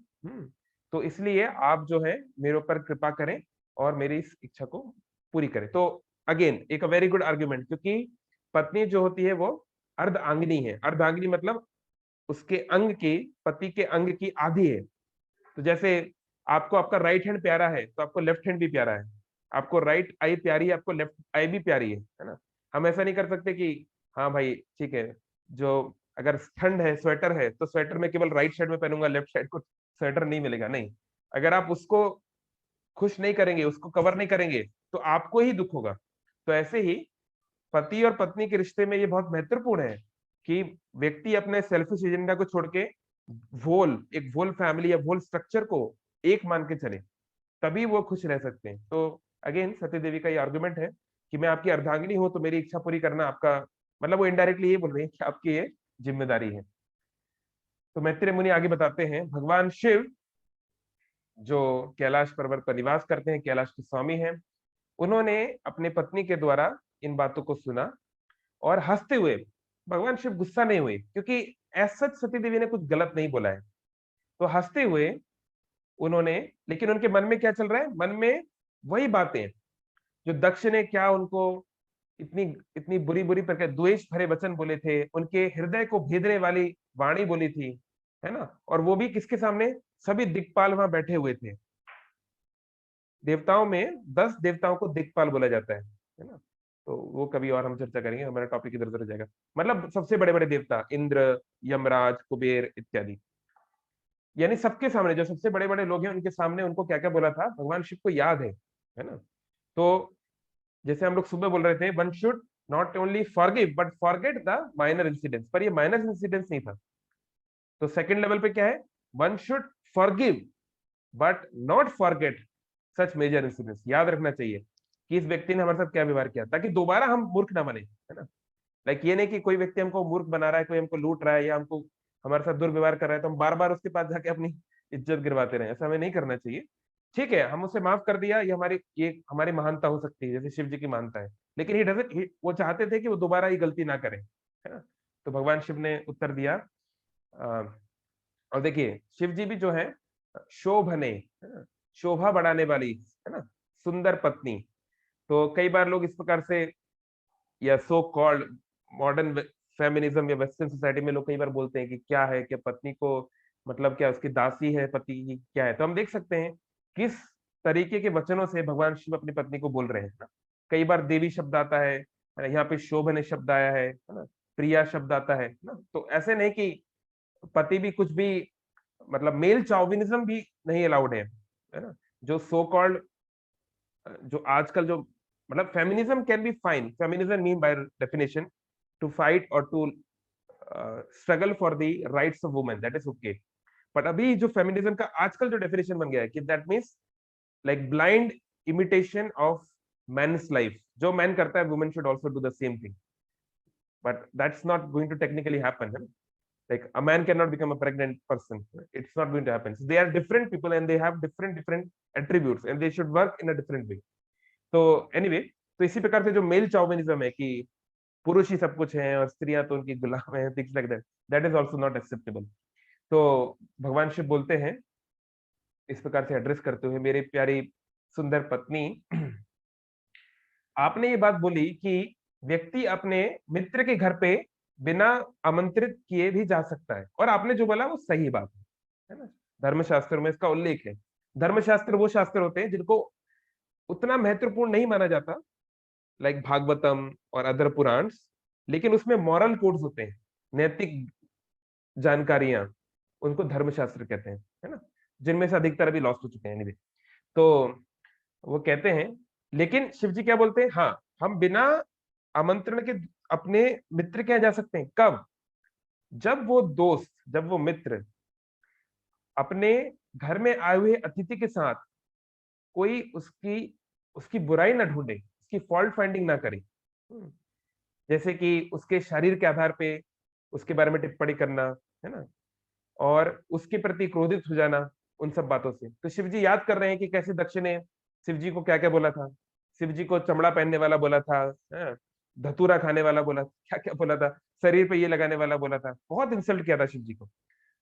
तो इसलिए आप जो है मेरे ऊपर कृपा करें और मेरी इस इच्छा को पूरी करें। तो अगेन एक वेरी गुड आर्ग्यूमेंट, क्योंकि पत्नी जो होती है वो अर्धांगिनी है। अर्धांगिनी मतलब उसके अंग की, पति के अंग की आधी है। तो जैसे आपको आपका राइट हैंड प्यारा है, तो आपको लेफ्ट हैंड भी प्यारा है। आपको राइट आई प्यारी है, आपको लेफ्ट आई भी प्यारी है ना। हम ऐसा नहीं कर सकते कि हाँ भाई ठीक है, जो अगर ठंड है, स्वेटर है, तो स्वेटर में केवल राइट साइड में पहनूंगा, लेफ्ट साइड को स्वेटर नहीं मिलेगा, नहीं। अगर आप उसको खुश नहीं करेंगे, उसको कवर नहीं करेंगे, तो आपको ही दुख होगा। तो ऐसे ही पति और पत्नी के रिश्ते में ये बहुत महत्वपूर्ण है कि व्यक्ति अपने सेल्फिश एजेंडा को छोड़ के एक वोल फैमिली या वोल स्ट्रक्चर को एक मान के चले, तभी वो खुश रह सकते हैं। तो अगेन सती देवी का ये आर्गुमेंट है कि मैं आपकी अर्धांगिनी हूं, तो मेरी इच्छा पूरी करना आपका, मतलब वो इनडायरेक्टली ये बोल रही है कि आपकी ये जिम्मेदारी है। तो मैत्रेय मुनि आगे बताते हैं, भगवान शिव जो कैलाश पर्वत पर निवास करते हैं, कैलाश के स्वामी हैं, उन्होंने अपने पत्नी के द्वारा इन बातों को सुना और हंसते हुए, भगवान शिव गुस्सा नहीं हुए, क्योंकि ऐसा सती देवी ने कुछ गलत नहीं बोला है। तो हंसते हुए उन्होंने, लेकिन उनके मन में क्या चल रहा है, मन में वही बातें जो दक्ष ने क्या उनको इतनी इतनी बुरी बुरी प्रकार द्वेष भरे वचन बोले थे, उनके हृदय को भेदने वाली वाणी बोली थी, है ना। और वो भी किसके सामने? सभी दिक्पाल वहां बैठे हुए थे। देवताओं में 10 देवताओं को दिक्पाल बोला जाता है ना। तो वो कभी और हम चर्चा करेंगे, हमारा टॉपिक इधर उधर हो जाएगा। मतलब सबसे बड़े बड़े देवता इंद्र, यमराज, कुबेर इत्यादि, यानी सबके सामने जो सबसे बड़े बड़े लोग हैं उनके सामने उनको क्या क्या बोला था भगवान शिव को याद है ना। तो जैसे हम लोग सुबह बोल रहे थे, one should not only forgive but forget the minor incidents, पर ये माइनर इंसिडेंट्स नहीं था। तो सेकंड लेवल पे क्या है? One should forgive but not forget such major incidents. याद रखना चाहिए कि इस व्यक्ति ने हमारे साथ क्या व्यवहार किया, ताकि दोबारा हम मूर्ख ना बने, है ना। लाइक ये नहीं कि कोई व्यक्ति हमको मूर्ख बना रहा है, कोई हमको लूट रहा है या हमको हमारे साथ दुर्व्यवहार कर रहा है तो हम बार बार उसके पास जाके अपनी इज्जत गिरवाते रहे। ऐसा हमें नहीं करना चाहिए। ठीक है, हम उसे माफ कर दिया, ये हमारी महानता हो सकती है, जैसे शिव जी की महानता है। लेकिन ही डजंट, वो चाहते थे कि वो दोबारा ये गलती ना करें, है ना। तो भगवान शिव ने उत्तर दिया। और देखिए शिव जी भी जो है शोभने, है ना, शोभा बढ़ाने वाली, है ना, सुंदर पत्नी। तो कई बार लोग इस प्रकार से, या सो कॉल्ड मॉडर्न फेमिनिज्म या वेस्टर्न सोसाइटी में लोग कई बार बोलते हैं कि क्या है, क्या पत्नी को मतलब क्या उसकी दासी है पति की, क्या है। तो हम देख सकते हैं किस तरीके के वचनों से भगवान शिव अपनी पत्नी को बोल रहे हैं ना। कई बार देवी शब्द आता है ना, यहाँ पे शोभने शब्द आया है ना, प्रिया शब्द आता है ना। तो ऐसे नहीं कि पति भी कुछ भी, मतलब मेल चौविनिज्म भी नहीं अलाउड है ना। जो सो कॉल्ड, जो आजकल जो मतलब feminism can be fine, feminism mean by definition to fight और to struggle for the rights of women, that is okay. But अभी जो फेमिनिज्म का आजकल जो डेफिनेशन बन गया है कि that means like blind imitation of man's life, जो मैन करता है women should also do the same thing, but that's not going to technically happen, है। Like a man cannot become a pregnant person, it's not going to happen. So they are different people and they have different attributes and they should work in a different way. तो anyway, तो इसी प्रकार से जो mail चौविनिज्म है कि पुरुष ही सब कुछ है और स्त्रियां तो उनकी गुलाम है, things like that, that is also not acceptable. तो भगवान शिव बोलते हैं इस प्रकार से एड्रेस करते हुए, मेरी प्यारी सुंदर पत्नी, आपने ये बात बोली कि व्यक्ति अपने मित्र के घर पे बिना आमंत्रित किए भी जा सकता है, और आपने जो बोला वो सही बात है ना। धर्मशास्त्र में इसका उल्लेख है। धर्मशास्त्र वो शास्त्र होते हैं जिनको उतना महत्वपूर्ण नहीं माना जाता, लाइक भागवतम और अदर पुराण, लेकिन उसमें मॉरल कोड्स होते हैं, नैतिक जानकारियां, उनको धर्मशास्त्र कहते हैं, है ना। जिनमें से अधिकतर अभी लॉस्ट हो चुके हैं anyway। तो वो कहते हैं, लेकिन शिव जी क्या बोलते हैं, हाँ हम बिना आमंत्रण के अपने मित्र के यहाँ जा सकते हैं। कब? जब वो दोस्त, जब वो मित्र अपने घर में आए हुए अतिथि के साथ कोई उसकी उसकी बुराई ना ढूंढे, उसकी फॉल्ट फाइंडिंग ना करे। जैसे कि उसके शरीर के आधार पे उसके बारे में टिप्पणी करना, है ना, और उसके प्रति क्रोधित हो जाना, उन सब बातों से। तो शिव जी याद कर रहे हैं कि कैसे दक्ष ने शिव जी को क्या क्या बोला था। शिव जी को चमड़ा पहनने वाला बोला था, हाँ, धतूरा खाने वाला बोला, क्या क्या बोला था, शरीर पे ये लगाने वाला बोला था, बहुत इंसल्ट किया था शिव जी को।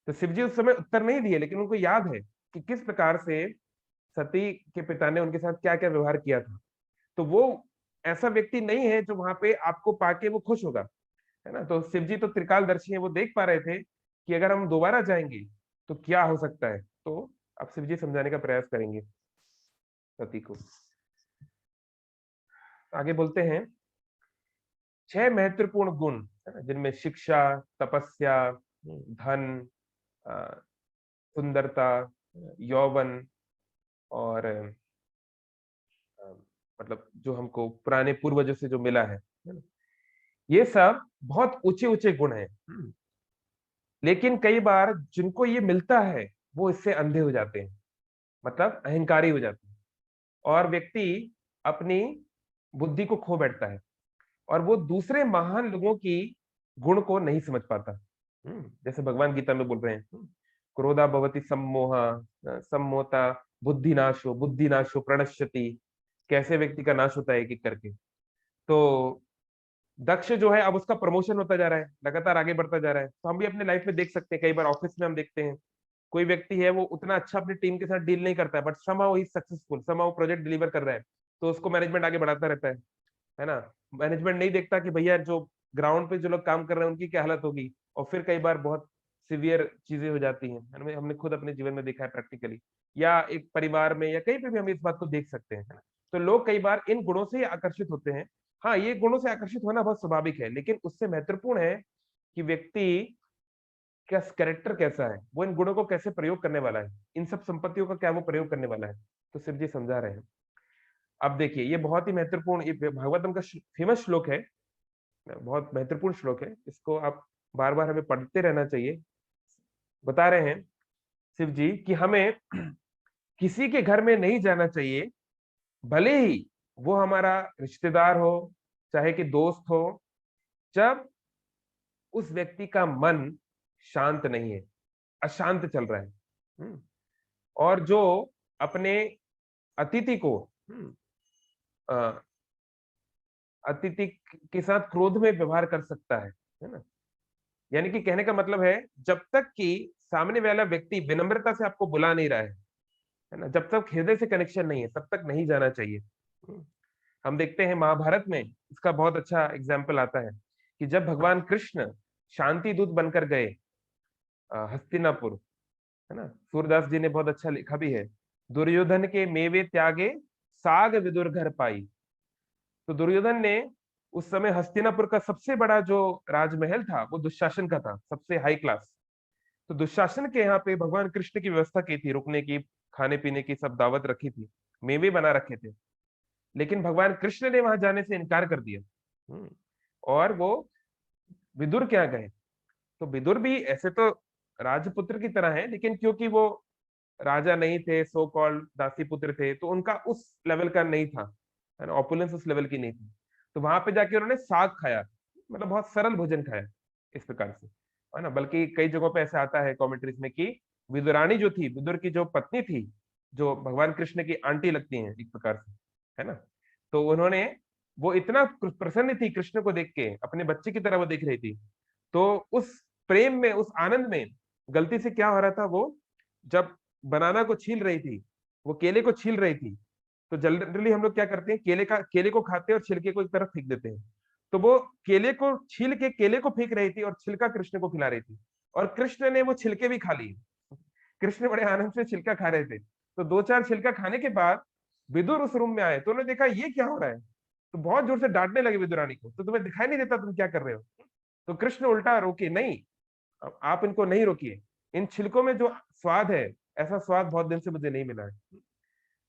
तो शिव जी उस समय उत्तर नहीं दिए, लेकिन उनको याद है कि किस प्रकार से सती के पिता ने उनके साथ क्या क्या व्यवहार किया था। तो वो ऐसा व्यक्ति नहीं है जो वहां पे आपको पाके वो खुश होगा, है ना। तो शिव जी तो त्रिकालदर्शी है, वो देख पा रहे थे कि अगर हम दोबारा जाएंगे तो क्या हो सकता है। तो अब शिव जी समझाने का प्रयास करेंगे सती को। आगे बोलते हैं 6 महत्वपूर्ण गुण, है ना, जिनमें शिक्षा, तपस्या, धन, अ, सुंदरता, यौवन, और मतलब जो हमको पुराने पूर्वजों से जो मिला है ना? ये सब बहुत ऊंचे ऊंचे गुण हैं। लेकिन कई बार जिनको ये मिलता है वो इससे अंधे हो जाते हैं, मतलब अहंकारी हो जाते हैं, और व्यक्ति अपनी बुद्धि को खो बैठता है, और वो दूसरे महान लोगों की गुण को नहीं समझ पाता। जैसे भगवान गीता में बोल रहे हैं, क्रोधा भवति सम्मोहा, सम्मोहता बुद्धि नाशो प्रणश्यति। कैसे व्यक्ति का नाश होता है एक एक करके। तो दक्ष जो है अब उसका प्रमोशन होता जा रहा है, लगातार आगे बढ़ता जा रहा है। तो हम भी अपने लाइफ में देख सकते हैं, कई बार ऑफिस में हम देखते हैं कोई व्यक्ति है वो उतना अच्छा अपनी टीम के साथ डील नहीं करता है, but somehow he successful, somehow project deliver कर रहा है। तो उसको मैनेजमेंट आगे बढ़ाता रहता है ना। मैनेजमेंट नहीं देखता कि भैया जो ग्राउंड पे जो लोग काम कर रहे हैं उनकी क्या हालत होगी, और फिर कई बार बहुत सीवियर चीजें हो जाती हैं। हमने हमने खुद अपने जीवन में देखा है प्रैक्टिकली, या एक परिवार में या कहीं पे भी हम इस बात को देख सकते हैं, है ना। तो लोग कई बार इन गुणों से ही आकर्षित होते हैं। हाँ, ये गुणों से आकर्षित होना बहुत स्वाभाविक है, लेकिन उससे महत्वपूर्ण है कि व्यक्ति का कैरेक्टर कैसा है, वो इन गुणों को कैसे प्रयोग करने वाला है, इन सब संपत्तियों का क्या वो प्रयोग करने वाला है। तो शिव जी समझा रहे हैं। अब देखिए, ये बहुत ही महत्वपूर्ण, ये भागवतम का फेमस श्लोक है, बहुत महत्वपूर्ण श्लोक है, इसको आप बार बार हमें पढ़ते रहना चाहिए। बता रहे हैं शिव जी कि हमें किसी के घर में नहीं जाना चाहिए, भले ही वो हमारा रिश्तेदार हो, चाहे कि दोस्त हो, जब उस व्यक्ति का मन शांत नहीं है, अशांत चल रहा है। और जो अपने अतिथि को, अ, अतिथि के साथ क्रोध में व्यवहार कर सकता है ना। यानी कि कहने का मतलब है, जब तक कि सामने वाला व्यक्ति विनम्रता से आपको बुला नहीं रहा है ना, जब तक हृदय से कनेक्शन नहीं है, तब तक नहीं जाना चाहिए। हम देखते हैं महाभारत में इसका बहुत अच्छा एग्जाम्पल आता है कि जब भगवान कृष्ण शांति दूत बनकर गए हस्तिनापुर, है ना, सूरदास जी ने बहुत अच्छा लिखा भी है, दुर्योधन के मेवे त्यागे साग विदुर घर पाई। तो दुर्योधन ने उस समय हस्तिनापुर का सबसे बड़ा जो राजमहल था वो दुशासन का था, सबसे हाई क्लास। तो दुशासन के यहाँ पे भगवान कृष्ण की व्यवस्था की थी, रुकने की, खाने पीने की सब दावत रखी थी, मेवे बना रखे थे। लेकिन भगवान कृष्ण ने वहां जाने से इनकार कर दिया। और वो विदुर के यहाँ गए। तो विदुर भी ऐसे तो राजपुत्र की तरह है, लेकिन क्योंकि वो राजा नहीं थे, सो कॉल्ड दासी पुत्र थे, तो उनका उस लेवल का नहीं था, है ना, ऑपुलेंस उस लेवल की नहीं थी। तो वहां पे जाके उन्होंने साग खाया, मतलब बहुत सरल भोजन खाया इस प्रकार से, है ना। बल्कि कई जगहों पे ऐसा आता है कमेंट्रीज में कि विदुरानी जो थी, विदुर की जो पत्नी थी, जो भगवान कृष्ण की आंटी लगती हैं एक प्रकार से, है ना, तो उन्होंने, वो इतना प्रसन्न थी कृष्ण को देख के, अपने बच्चे की तरह वो देख रही थी। तो उस प्रेम में, उस आनंद में गलती से क्या हो रहा था, वो जब बनाना को छील रही थी, वो केले को छील रही थी, तो जनरली हम लोग क्या करते हैं, केले को खाते हैं और छिलके को एक तरफ फेंक देते हैं। तो वो केले को छील के केले को फेंक रही थी और छिलका कृष्ण को खिला रही थी, और कृष्ण ने वो छिलके भी खा लिए। कृष्ण बड़े आनंद से छिलका खा रहे थे। तो दो चार छिलका खाने के बाद विदुर उस रूम में आए, तो उन्होंने देखा ये क्या हो रहा है, तो बहुत जोर से डांटने लगे विदुरानी को, तो तुम्हें दिखाई नहीं देता तुम क्या कर रहे हो। तो कृष्ण उल्टा रोके, नहीं, आप इनको नहीं रोकिए, इन छिलकों में जो स्वाद है, ऐसा स्वाद बहुत दिन से मुझे नहीं मिला है।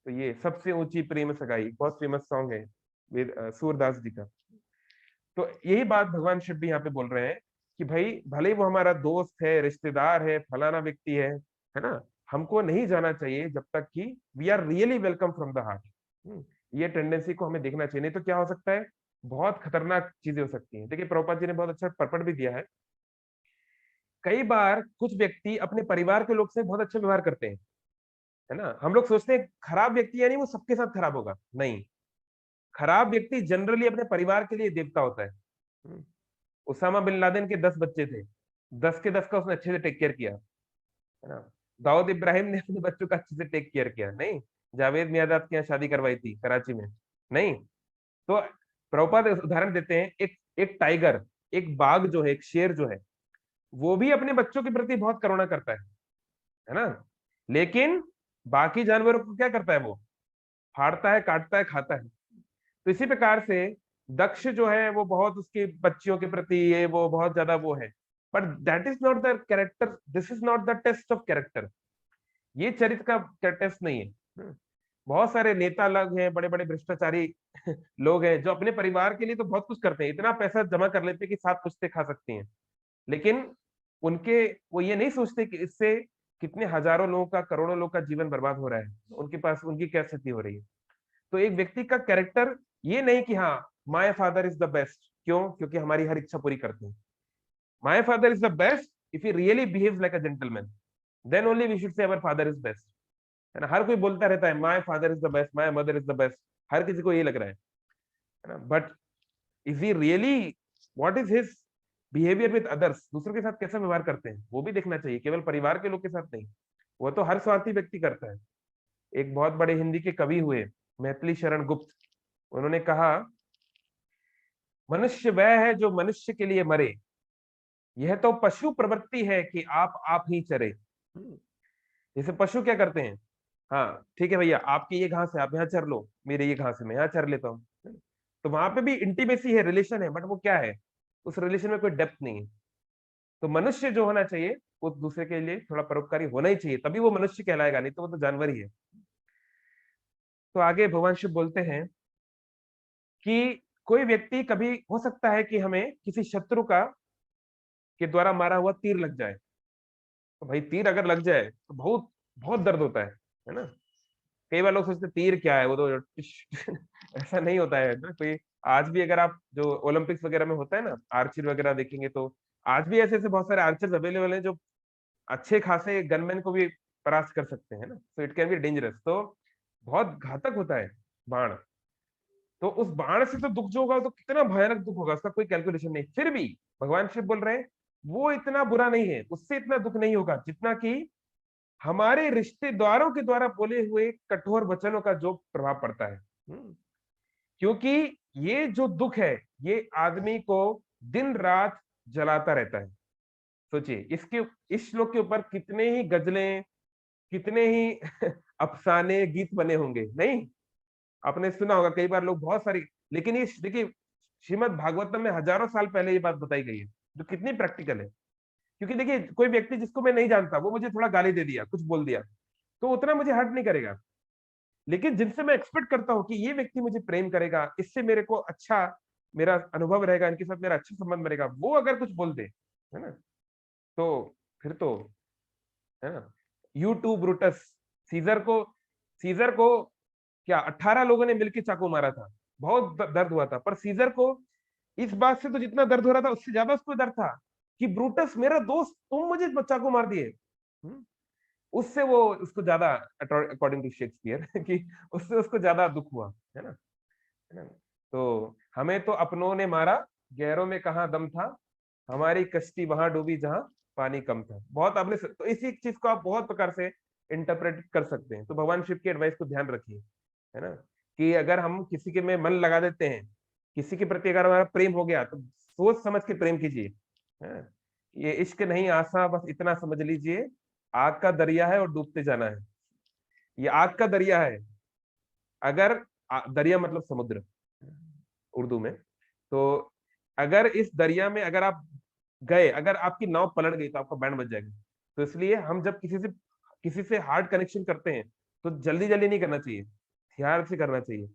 तो ये सबसे ऊंची प्रेम सगाई बहुत फेमस सॉन्ग है सूरदास जी का। तो यही बात भगवान शिव भी यहाँ पे बोल रहे हैं कि भाई भले ही वो हमारा दोस्त है, रिश्तेदार है, फलाना व्यक्ति है ना, हमको नहीं जाना चाहिए जब तक कि we are really welcome from the heart. ये टेंडेंसी को हमें देखना चाहिए, नहीं तो क्या हो सकता है, बहुत खतरनाक चीजें हो सकती हैं। देखिए, प्रभुपाद जी ने बहुत अच्छा पर्पट भी दिया है। कई बार कुछ व्यक्ति अपने परिवार के लोग से बहुत अच्छा व्यवहार करते हैं, है ना। हम लोग सोचते हैं खराब व्यक्ति यानी वो सबके साथ खराब होगा, नहीं, खराब व्यक्ति जनरली अपने परिवार के लिए देवता होता है। उसामा बिन लादेन के 10 बच्चे थे, 10 के 10 का उसने अच्छे से टेक केयर किया, है ना। दाऊद इब्राहिम ने अपने बच्चों का अच्छे से टेक केयर किया, नहीं। जावेद मियादाद के यहाँ शादी करवाई थी कराची में, नहीं। तो प्रभुपाद उदाहरण देते हैं, एक एक टाइगर, एक बाघ जो है, एक शेर जो है, वो भी अपने बच्चों के प्रति बहुत करुणा करता है ना। लेकिन बाकी जानवरों को क्या करता है, वो फाड़ता है, काटता है, खाता है। तो इसी प्रकार से दक्ष जो है वो बहुत उसके बच्चियों के प्रति, ये वो बहुत ज्यादा वो है, but that is not the character, this is not the test of character. ये चरित्र का टेस्ट नहीं है। बहुत सारे नेता लोग हैं, बड़े बड़े भ्रष्टाचारी लोग हैं, जो अपने परिवार के लिए तो बहुत कुछ करते हैं, इतना पैसा जमा कर लेते हैं कि 7 पुश्ते खा सकती हैं, लेकिन उनके, वो ये नहीं सोचते कि इससे कितने हजारों लोगों का, करोड़ों लोग का जीवन बर्बाद हो रहा है, उनके पास उनकी क्या स्थिति हो रही है। तो एक व्यक्ति का कैरेक्टर ये नहीं कि हाँ, my father is the best, क्यों, क्योंकि हमारी हर इच्छा पूरी करते हैं। My father is the best if he really behaves like a gentleman, then only we should say our father is best, है ना। हर कोई बोलता रहता है my father is the best, my mother is the best, हर किसी को ये लग रहा है ना। But is he really, what is his behaviour with others, दूसरों के साथ कैसा व्यवहार करते हैं, वो भी देखना चाहिए, केवल परिवार के लोग के साथ नहीं। वो तो हर स्वार्थी व्यक्ति करता है। एक बहुत बड़े हिंदी के कवि हुए, मैथिली शरण गुप्त, उन्होंने कहा, मनुष्य वह है जो मनुष्य के लिए मरे, यह तो पशु प्रवृत्ति है कि आप ही चरे। जैसे पशु क्या करते हैं, हाँ ठीक है भैया, आपकी ये घास है, आप यहाँ चर लो, मेरे ये घास है, मैं यहाँ चर लेता हूँ। तो वहां पे भी इंटीमेसी है, रिलेशन है, बट वो क्या है, उस रिलेशन में कोई डेप्थ नहीं है। तो मनुष्य जो होना चाहिए वो दूसरे के लिए थोड़ा परोपकारी होना ही चाहिए, तभी वो मनुष्य कहलाएगा, नहीं तो वो तो जानवर ही है। तो आगे भगवान शिव बोलते हैं कि कोई व्यक्ति, कभी हो सकता है कि हमें किसी शत्रु का के द्वारा मारा हुआ तीर लग जाए। तो भाई तीर अगर लग जाए तो बहुत बहुत दर्द होता है ना। कई बार लोग सोचते हैं, तीर क्या है, वो तो ऐसा नहीं होता है ना कोई। आज भी अगर आप जो ओलंपिक्स वगैरह में होता है ना, आर्चर वगैरह देखेंगे, तो आज भी ऐसे ऐसे बहुत सारे आर्चर्स अवेलेबल हैं जो अच्छे खासे गनमैन को भी परास्त कर सकते हैं ना। So it can be dangerous, तो बहुत घातक होता है बाण। तो उस बाण से तो दुख जो होगा तो कितना भयानक दुख होगा, उसका कोई कैलकुलेशन नहीं। फिर भी भगवान शिव बोल रहे हैं वो इतना बुरा नहीं है, उससे इतना दुख नहीं होगा जितना कि हमारे रिश्तेदारों के द्वारा बोले हुए कठोर वचनों का जो प्रभाव पड़ता है। क्योंकि ये जो दुख है, ये आदमी को दिन रात जलाता रहता है। सोचिए, इसके इस श्लोक के ऊपर कितने ही गजलें, कितने ही अफसाने गीत बने होंगे, नहीं? आपने सुना होगा कई बार, लोग बहुत सारी, लेकिन ये देखिए, श्रीमद् भागवतम में हजारों साल पहले ये बात बताई गई है, जो कितनी प्रैक्टिकल है। क्योंकि देखिए, कोई व्यक्ति जिसको मैं नहीं जानता, वो मुझे थोड़ा गाली दे दिया, कुछ बोल दिया, तो उतना मुझे हर्ट नहीं करेगा। लेकिन जिनसे मैं एक्सपेक्ट करता हूँ कि ये व्यक्ति मुझे प्रेम करेगा, इससे मेरे को अच्छा, मेरा अनुभव रहेगा, इनके साथ मेरा अच्छा संबंध बनेगा, वो अगर कुछ बोल दे, है ना, तो फिर तो, है ना। यूट्यूब ब्रूटस, सीजर को सीजर को क्या 18 लोगों ने मिलकर चाकू मारा था, बहुत दर्द हुआ था, पर सीजर को इस बात से तो जितना दर्द हो रहा था, उससे ज्यादा उसको दर्द था कि ब्रूटस मेरा दोस्त, तुम मुझे चाकू मार दिए। उससे वो उसको ज्यादा, अकॉर्डिंग टू शेक्सपियर, कि उससे उसको ज्यादा दुख हुआ, है ना। तो हमें तो अपनों ने मारा, गहरों में कहाँ दम था, हमारी कश्ती वहां डूबी जहां पानी कम था। बहुत आपने, तो इसी चीज को आप बहुत प्रकार से इंटरप्रेट कर सकते हैं। तो भगवान शिव की एडवाइस को ध्यान रखिए, है ना, कि अगर हम किसी के में मन लगा देते हैं, किसी के प्रति अगर हमारा प्रेम हो गया, तो सोच समझ के प्रेम कीजिए, है। ये इश्क नहीं आसा, बस इतना समझ लीजिए, आग का दरिया है और डूबते जाना है। ये आग का दरिया है, अगर दरिया मतलब समुद्र उर्दू में, तो अगर इस दरिया में अगर आप गए, अगर आपकी नाव पलट गई, तो आपका बैंड बज जाएगा। तो इसलिए हम जब किसी से हार्ड कनेक्शन करते हैं, तो जल्दी जल्दी नहीं करना चाहिए, ध्यान से करना चाहिए,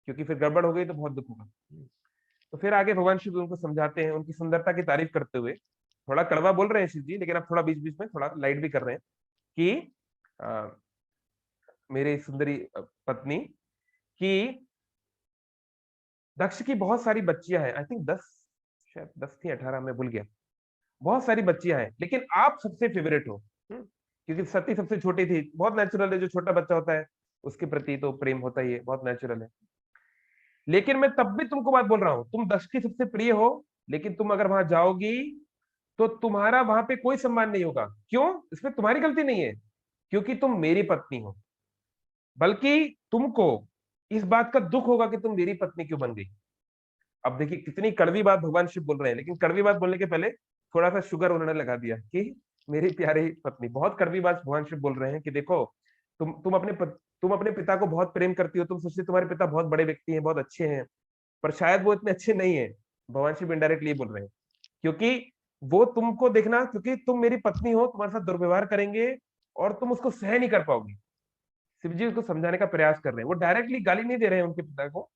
क्योंकि फिर गड़बड़ हो गई तो बहुत दुख होगा। तो फिर आगे भगवान शिव उनको समझाते हैं, उनकी सुंदरता की तारीफ करते हुए, थोड़ा कड़वा बोल रहे हैं शिव जी, लेकिन आप थोड़ा बीच बीच में थोड़ा लाइट भी कर रहे हैं कि मेरी सुंदरी पत्नी, कि दक्ष की बहुत सारी बच्चियां हैं, आई थिंक 10, शायद 10 थी, 18 मैं भूल गया, बहुत सारी बच्चियां हैं, लेकिन आप सबसे फेवरेट हो। क्योंकि सती सबसे छोटी थी, बहुत नेचुरल है, जो छोटा बच्चा होता है उसके प्रति तो प्रेम होता ही है, बहुत नेचुरल है। लेकिन मैं तब भी तुमको बात बोल रहा हूं, तुम दक्ष की सबसे प्रिय हो, लेकिन तुम अगर वहां जाओगी तो तुम्हारा वहां पे कोई सम्मान नहीं होगा। क्यों? इसमें तुम्हारी गलती नहीं है, क्योंकि तुम मेरी पत्नी हो, बल्कि तुमको इस बात का दुख होगा कि तुम मेरी पत्नी क्यों बन गई। अब देखिए कितनी कड़वी बात भगवान शिव बोल रहे हैं, लेकिन कड़वी बात बोलने के पहले थोड़ा सा शुगर उन्होंने लगा दिया कि मेरी प्यारी पत्नी। बहुत कड़वी बात भगवान शिव बोल रहे हैं कि देखो, तुम अपने पिता को बहुत प्रेम करती हो, तुम सोचते तुम्हारे पिता बहुत बड़े व्यक्ति हैं, बहुत अच्छे हैं, पर शायद वो इतने अच्छे नहीं है। भगवान शिव इनडायरेक्टली बोल रहे हैं, क्योंकि वो तुमको देखना, क्योंकि तुम मेरी पत्नी हो, तुम्हारे साथ दुर्व्यवहार करेंगे और तुम उसको सह नहीं कर पाओगी। शिव जी उसको समझाने का प्रयास कर रहे हैं, वो डायरेक्टली गाली नहीं दे रहे हैं उनके पिता को,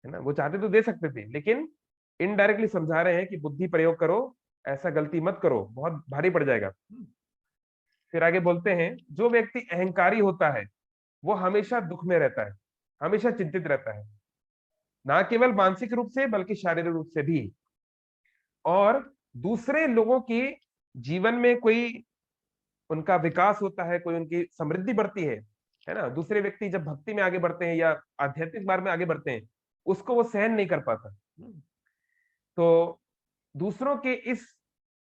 है ना, वो चाहते तो दे सकते थे, लेकिन इनडायरेक्टली समझा रहे हैं कि बुद्धि प्रयोग करो, ऐसा गलती मत करो, बहुत भारी पड़ जाएगा। फिर आगे बोलते हैं, जो व्यक्ति अहंकारी होता है वो हमेशा दुख में रहता है, हमेशा चिंतित रहता है, ना केवल मानसिक रूप से बल्कि शारीरिक रूप से भी। और दूसरे लोगों की जीवन में कोई उनका विकास होता है, कोई उनकी समृद्धि बढ़ती है ना, दूसरे व्यक्ति जब भक्ति में आगे बढ़ते हैं या आध्यात्मिक मार्ग में आगे बढ़ते हैं, उसको वो सहन नहीं कर पाता। तो दूसरों के इस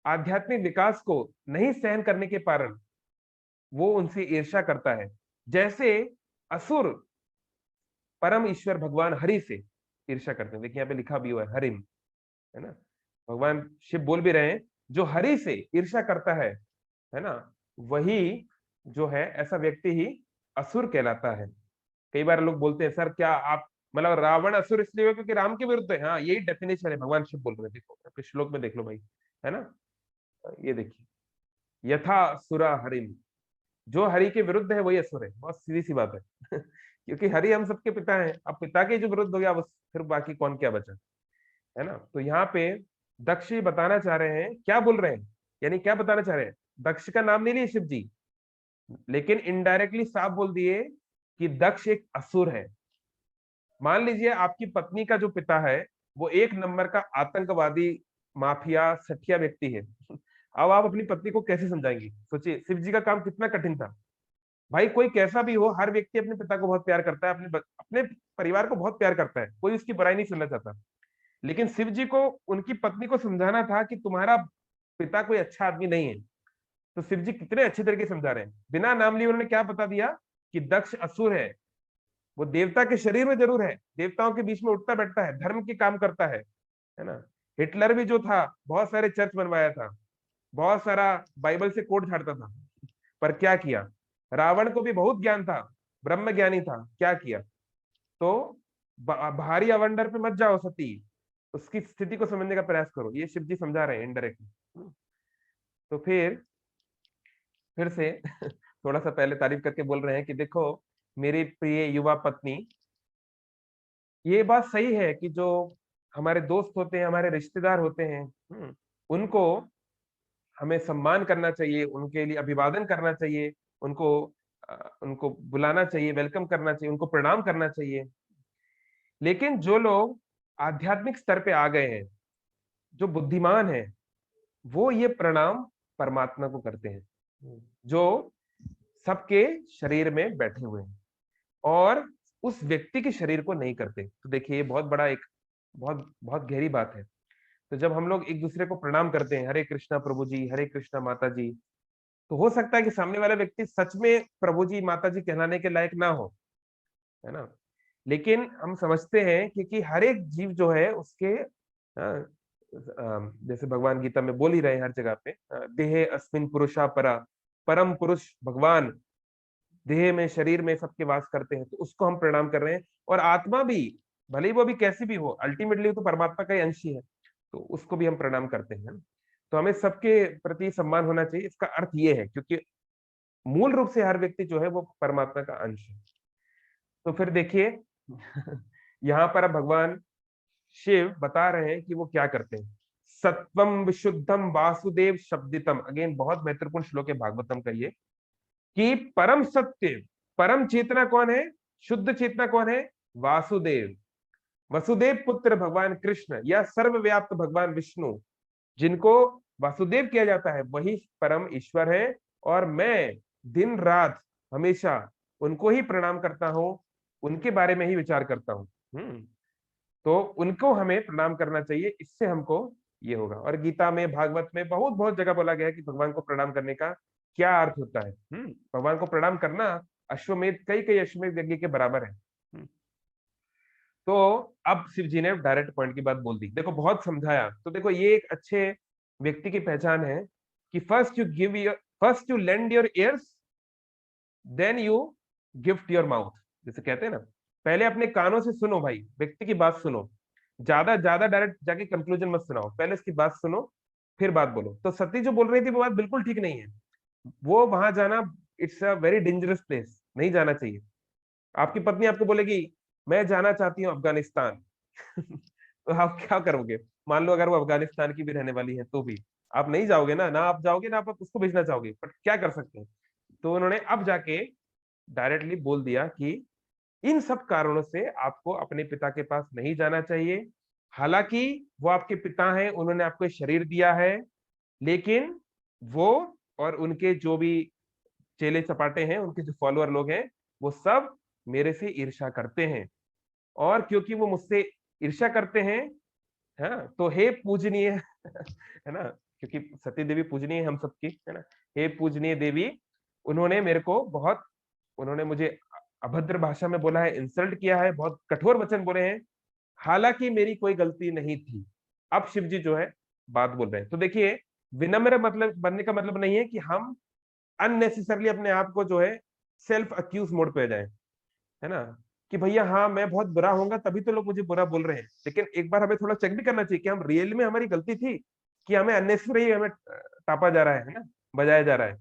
आध्यात्मिक विकास को नहीं सहन करने के कारण वो उनसे ईर्ष्या करता है। जैसे असुर परम ईश्वर भगवान हरि से ईर्ष्या करते हैं। देखिए यहाँ पे लिखा भी हुआ है हरिम, है ना, भगवान शिव बोल भी रहे हैं जो हरि से ईर्ष्या करता है ना, वही जो है ऐसा व्यक्ति ही असुर कहलाता है। कई बार लोग बोलते हैं सर क्या आप मतलब रावण असुर इसलिए हुआ क्योंकि राम के विरुद्ध है। हाँ यही डेफिनेशन है, भगवान शिव बोल रहे हैं, देखो आपके श्लोक में देख लो भाई, है ना, ये देखिए यथा सुरा हरिम, जो हरि के विरुद्ध है वही असुर है। बहुत सीधी सी बात है क्योंकि हरि हम सबके पिता हैं, अब पिता के जो विरुद्ध हो गया बस फिर बाकी कौन क्या बचा, है ना। तो यहाँ पे दक्ष ये बताना चाह रहे हैं, क्या बोल रहे हैं, यानी क्या बताना चाह रहे हैं, दक्ष का नाम नहीं लिए शिव जी, लेकिन इनडायरेक्टली साफ बोल दिए कि दक्ष एक असुर है। मान लीजिए आपकी पत्नी का जो पिता है वो एक नंबर का आतंकवादी माफिया सठिया व्यक्ति है अब आप अपनी पत्नी को कैसे समझाएंगी, सोचिए शिव जी का काम कितना कठिन था। भाई कोई कैसा भी हो, हर व्यक्ति अपने पिता को बहुत प्यार करता है, अपने परिवार को बहुत प्यार करता है, कोई उसकी बुराई नहीं सुनना चाहता। लेकिन शिव जी को उनकी पत्नी को समझाना था कि तुम्हारा पिता कोई अच्छा आदमी नहीं है। तो शिव जी कितने अच्छे तरीके से समझा रहे हैं, बिना नाम लिए उन्होंने क्या बता दिया कि दक्ष असुर है। वो देवता के शरीर में जरूर है, देवताओं के बीच में उठता बैठता है, धर्म के काम करता है ना। हिटलर भी जो था बहुत सारे चर्च बनवाया था, बहुत सारा बाइबल से कोट झाड़ता था, पर क्या किया, रावण को भी बहुत ज्ञान था, ब्रह्म ज्ञानी था, क्या किया। तो भारी अवंडर पे मत जाओ सती, उसकी स्थिति को समझने का प्रयास करो, ये शिव जी समझा रहे हैं इनडायरेक्टली। तो फिर से थोड़ा सा पहले तारीफ करके बोल रहे हैं कि देखो मेरी प्रिय युवा पत्नी, ये बात सही है कि जो हमारे दोस्त होते हैं, हमारे रिश्तेदार होते हैं, उनको हमें सम्मान करना चाहिए, उनके लिए अभिवादन करना चाहिए, उनको उनको बुलाना चाहिए, वेलकम करना चाहिए, उनको प्रणाम करना चाहिए। लेकिन जो लोग आध्यात्मिक स्तर पे आ गए हैं, जो बुद्धिमान है, वो ये प्रणाम परमात्मा को करते हैं जो सबके शरीर में बैठे हुए हैं, और उस व्यक्ति के शरीर को नहीं करते। तो देखिए ये बहुत बड़ा एक बहुत बहुत गहरी बात है। तो जब हम लोग एक दूसरे को प्रणाम करते हैं, हरे कृष्णा प्रभु जी, हरे कृष्णा माता जी, तो हो सकता है कि सामने वाला व्यक्ति सच में प्रभु जी माता जी कहलाने के लायक ना हो, है ना, लेकिन हम समझते हैं क्योंकि हर एक जीव जो है उसके जैसे भगवान गीता में बोल ही रहे हैं हर जगह पे, देहे अस्मिन पुरुषा परा, परम पुरुष भगवान देह में शरीर में सबके वास करते हैं, तो उसको हम प्रणाम कर रहे हैं। और आत्मा भी भले ही वो भी कैसी भी हो, अल्टीमेटली तो परमात्मा का ही अंश ही है, तो उसको भी हम प्रणाम करते हैं। तो हमें सबके प्रति सम्मान होना चाहिए, इसका अर्थ ये है, क्योंकि मूल रूप से हर व्यक्ति जो है वो परमात्मा का अंश है। तो फिर देखिए यहाँ पर अब भगवान शिव बता रहे हैं कि वो क्या करते हैं। सत्वम विशुद्धम वासुदेव शब्दितम, अगेन बहुत महत्वपूर्ण श्लोक है भागवतम का ये, कि परम सत्य परम चेतना कौन है, शुद्ध चेतना कौन है, वासुदेव, वसुदेव पुत्र भगवान कृष्ण या सर्वव्याप्त भगवान विष्णु, जिनको वासुदेव किया जाता है वही परम ईश्वर है। और मैं दिन रात हमेशा उनको ही प्रणाम करता हूं, उनके बारे में ही विचार करता हूं। तो उनको हमें प्रणाम करना चाहिए, इससे हमको ये होगा। और गीता में भागवत में बहुत बहुत जगह बोला गया है कि भगवान को प्रणाम करने का क्या अर्थ होता है। भगवान को प्रणाम करना अश्वमेध कई कई अश्वमेध यज्ञ के बराबर है। तो अब शिव जी ने डायरेक्ट पॉइंट की बात बोल दी, देखो बहुत समझाया। तो देखो ये एक अच्छे व्यक्ति की पहचान है कि first you lend your ears, then you gift your mouth, जैसे कहते हैं ना, पहले अपने कानों से सुनो भाई, व्यक्ति की बात सुनो, ज्यादा ज्यादा डायरेक्ट जाके कंक्लूजन मत सुनाओ, पहले उसकी बात सुनो फिर बात बोलो। तो सती जो बोल रही थी वो बात बिल्कुल ठीक नहीं है, वो वहां जाना it's a very dangerous place, नहीं जाना चाहिए। आपकी पत्नी आपको बोलेगी मैं जाना चाहती हूँ अफगानिस्तान तो आप क्या करोगे, मान लो अगर वो अफगानिस्तान की भी रहने वाली है तो भी आप नहीं जाओगे ना, ना आप जाओगे ना आप उसको भेजना चाहोगे, बट क्या कर सकते हैं। तो उन्होंने अब जाके डायरेक्टली बोल दिया कि इन सब कारणों से आपको अपने पिता के पास नहीं जाना चाहिए। हालांकि वो आपके पिता हैं, उन्होंने आपको शरीर दिया है, लेकिन वो और उनके जो भी चेले चपाटे हैं, उनके जो फॉलोअर लोग हैं, वो सब मेरे से ईर्ष्या करते हैं। और क्योंकि वो मुझसे ईर्ष्या करते हैं, हाँ, तो हे पूजनीय है ना, क्योंकि सती देवी पूजनीय है हम सबकी, है ना, हे पूजनीय देवी, उन्होंने मेरे को बहुत, उन्होंने मुझे अभद्र भाषा में बोला है, इंसल्ट किया है, बहुत कठोर वचन बोले हैं, हालांकि मेरी कोई गलती नहीं थी। अब शिव जी जो है बात बोल रहे हैं। तो देखिए, विनम्र मतलब बनने का मतलब नहीं है कि हम अननेसेसरली अपने आप को जो है सेल्फ अक्यूज मोड पे जाए, है ना, कि भैया हाँ मैं बहुत बुरा होऊंगा तभी तो लोग मुझे बुरा बोल रहे हैं। लेकिन एक बार हमें थोड़ा चेक भी करना चाहिए कि हम रियल में हमारी गलती थी, कि हमें अननेसेसरी हमें टापा जा रहा है ना, बजाया जा रहा है।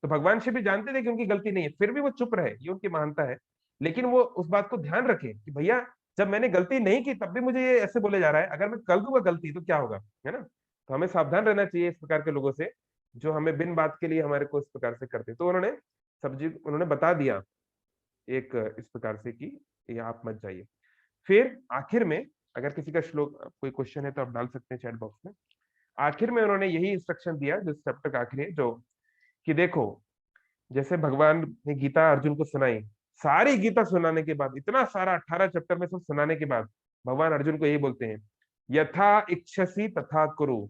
तो भगवान शिव भी जानते थे कि उनकी गलती नहीं है, फिर भी वो चुप रहे, ये उनकी महानता है। लेकिन वो उस बात को ध्यान रखे कि भैया जब मैंने गलती नहीं की तब भी मुझे ये ऐसे बोले जा रहा है, अगर मैं कर दूंगा गलती तो क्या होगा, है ना। तो हमें सावधान रहना चाहिए इस प्रकार के लोगों से, जो हमें बिन बात के लिए हमारे को इस प्रकार से करते। तो उन्होंने बता दिया एक इस प्रकार से कि ये आप मत जाइए। फिर आखिर में, अगर किसी का श्लोक कोई क्वेश्चन है तो आप डाल सकते हैं चैट बॉक्स में। आखिर में उन्होंने यही इंस्ट्रक्शन दिया जो चैप्टर का आखिरी है, जो कि देखो, जैसे भगवान ने गीता अर्जुन को सुनाई, सारी गीता सुनाने के बाद, इतना सारा 18 चैप्टर में सब सुनाने के बाद, भगवान अर्जुन को यही बोलते हैं, यथा इच्छसी तथा कुरु।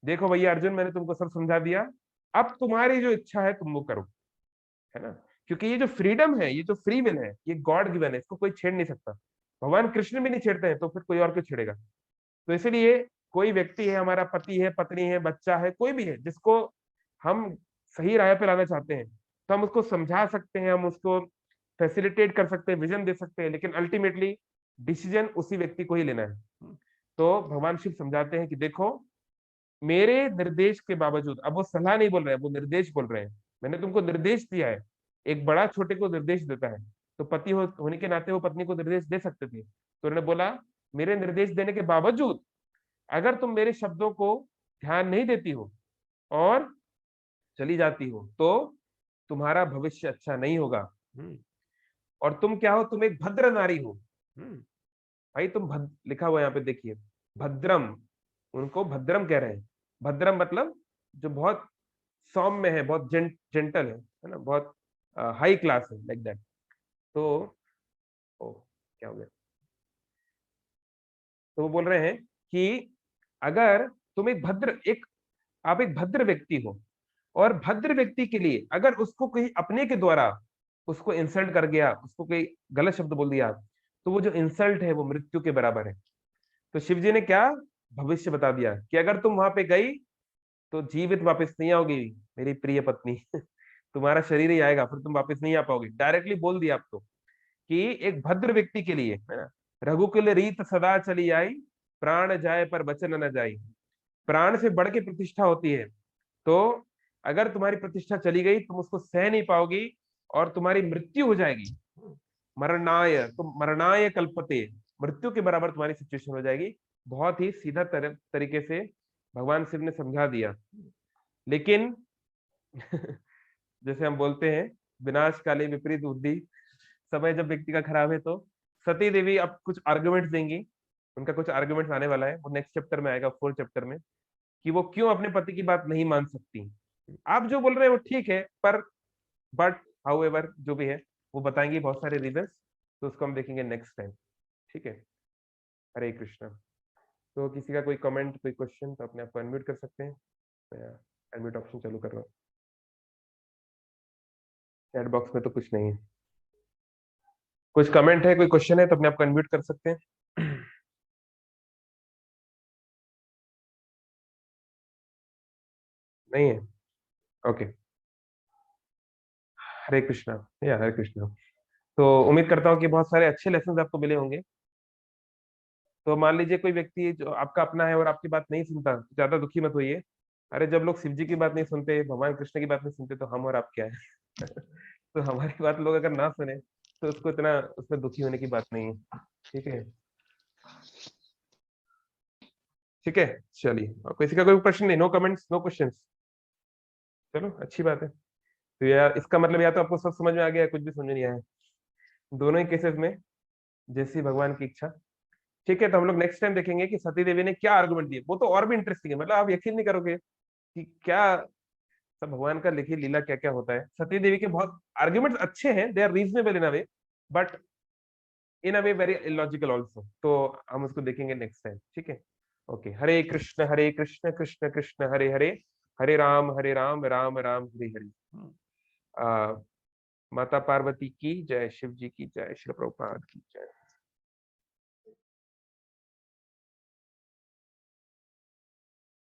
देखो भैया अर्जुन, मैंने तुमको सब समझा दिया, अब तुम्हारी जो इच्छा है तुम वो करो, है ना। क्योंकि ये जो फ्रीडम है, ये जो फ्री विल है, ये गॉड गिवन है, इसको कोई छेड़ नहीं सकता। भगवान कृष्ण भी नहीं छेड़ते हैं, तो फिर कोई और क्यों छेड़ेगा। तो इसलिए कोई व्यक्ति है, हमारा पति है, पत्नी है, बच्चा है, कोई भी है, जिसको हम सही राह पे लाना चाहते हैं, तो हम उसको समझा सकते हैं, हम उसको फैसिलिटेट कर सकते हैं, विजन दे सकते हैं, लेकिन अल्टीमेटली डिसीजन उसी व्यक्ति को ही लेना है। तो भगवान शिव समझाते हैं कि देखो, मेरे निर्देश के बावजूद, अब वो सलाह नहीं बोल रहे हैं, वो निर्देश बोल रहे हैं, मैंने तुमको निर्देश दिया है। एक बड़ा छोटे को निर्देश देता है, तो पति होने के नाते वो पत्नी को निर्देश दे सकते थे। तो उन्होंने बोला, मेरे निर्देश देने के बावजूद अगर तुम मेरे शब्दों को ध्यान नहीं देती हो और चली जाती हो, तो तुम्हारा भविष्य अच्छा नहीं होगा। और तुम क्या हो, तुम एक भद्र नारी हो। भाई तुम लिखा हुआ है यहाँ पे देखिए, भद्रम, उनको भद्रम कह रहे हैं। भद्रम मतलब जो बहुत सौम्य है, बहुत जेंटल है ना, बहुत हाई क्लास है, लाइक दैट। तो ओ, क्या हो गया। तो वो बोल रहे हैं कि अगर तुम आप एक भद्र व्यक्ति हो, और भद्र व्यक्ति के लिए अगर उसको कोई अपने के द्वारा उसको इंसल्ट कर गया, उसको कोई गलत शब्द बोल दिया, तो वो जो इंसल्ट है वो मृत्यु के बराबर है। तो शिव जी ने क्या भविष्य बता दिया कि अगर तुम वहां पे गई तो जीवित वापस नहीं आओगी मेरी प्रिय पत्नी। तुम्हारा शरीर ही आएगा, फिर तुम वापस नहीं आ पाओगे। डायरेक्टली बोल दिया आपको कि एक भद्र व्यक्ति के लिए, है ना, रघुकुल रीत सदा चली आई, प्राण जाए पर वचन न जाई। प्राण से बढ़ के प्रतिष्ठा होती है। तो अगर तुम्हारी प्रतिष्ठा चली गई, तुम उसको सह नहीं पाओगी और तुम्हारी मृत्यु हो जाएगी। मरणाय कल्पते, मृत्यु के बराबर तुम्हारी सिचुएशन हो जाएगी। बहुत ही सीधा तरीके से भगवान शिव ने समझा दिया। लेकिन जैसे हम बोलते हैं, विनाश काले विपरीत बुद्धि, समय जब व्यक्ति का खराब है, तो सती देवी अब कुछ आर्गुमेंट्स देंगी। उनका कुछ आर्गुमेंट्स आने वाला है, वो नेक्स्ट चैप्टर में आएगा, 4th चैप्टर में, कि वो क्यों अपने पति की बात नहीं मान सकती। आप जो बोल रहे हैं वो ठीक है, पर बट हाउएवर जो भी है वो बताएंगे बहुत सारे रीजंस। तो उसको हम देखेंगे नेक्स्ट टाइम। ठीक है। हरे कृष्णा। तो किसी का कोई कमेंट, कोई क्वेश्चन, तो अपने आप को अनम्यूट कर सकते हैं। मैं अनम्यूट ऑप्शन चालू कर रहा हूँ। चैट बॉक्स में तो कुछ नहीं है। कुछ कमेंट है, कोई क्वेश्चन है तो अपने आप को अनम्यूट कर सकते हैं। नहीं है। ओके। हरे कृष्णा। या हरे कृष्णा। तो उम्मीद करता हूँ कि बहुत सारे अच्छे लेसन आपको मिले होंगे। तो मान लीजिए कोई व्यक्ति जो आपका अपना है और आपकी बात नहीं सुनता, तो ज्यादा दुखी मत होइए। अरे जब लोग शिव जी की बात नहीं सुनते, भगवान कृष्ण की बात नहीं सुनते, तो हम और आप क्या है। तो हमारी बात लोग अगर ना सुने, तो उसको इतना उसमें दुखी होने की बात नहीं है। ठीक है। ठीक है। चलिए, और किसी का कोई प्रश्न नहीं, नो कमेंट्स, नो क्वेश्चंस। चलो अच्छी बात है। तो यार इसका मतलब या तो आपको सब समझ में आ गया है, कुछ भी समझ नहीं आया। दोनों ही केसेस में जैसी भगवान की इच्छा। ठीक है। तो हम लोग नेक्स्ट टाइम देखेंगे कि सती देवी ने क्या आर्गुमेंट दिए। वो तो और भी इंटरेस्टिंग है, मतलब आप यकीन नहीं करोगे कि क्या सब भगवान का लिखी लीला क्या क्या होता है। सती देवी के बहुत आर्ग्यूमेंट्स अच्छे हैं, they are reasonable in a way, but in a way very illogical also. तो हम उसको देखेंगे नेक्स्ट टाइम। ठीक है। ओके। हरे कृष्ण कृष्ण कृष्ण हरे हरे, हरे राम राम राम हरे हरे। माता पार्वती की जय, शिव जी की जय, श्री प्रभुपाद की जय।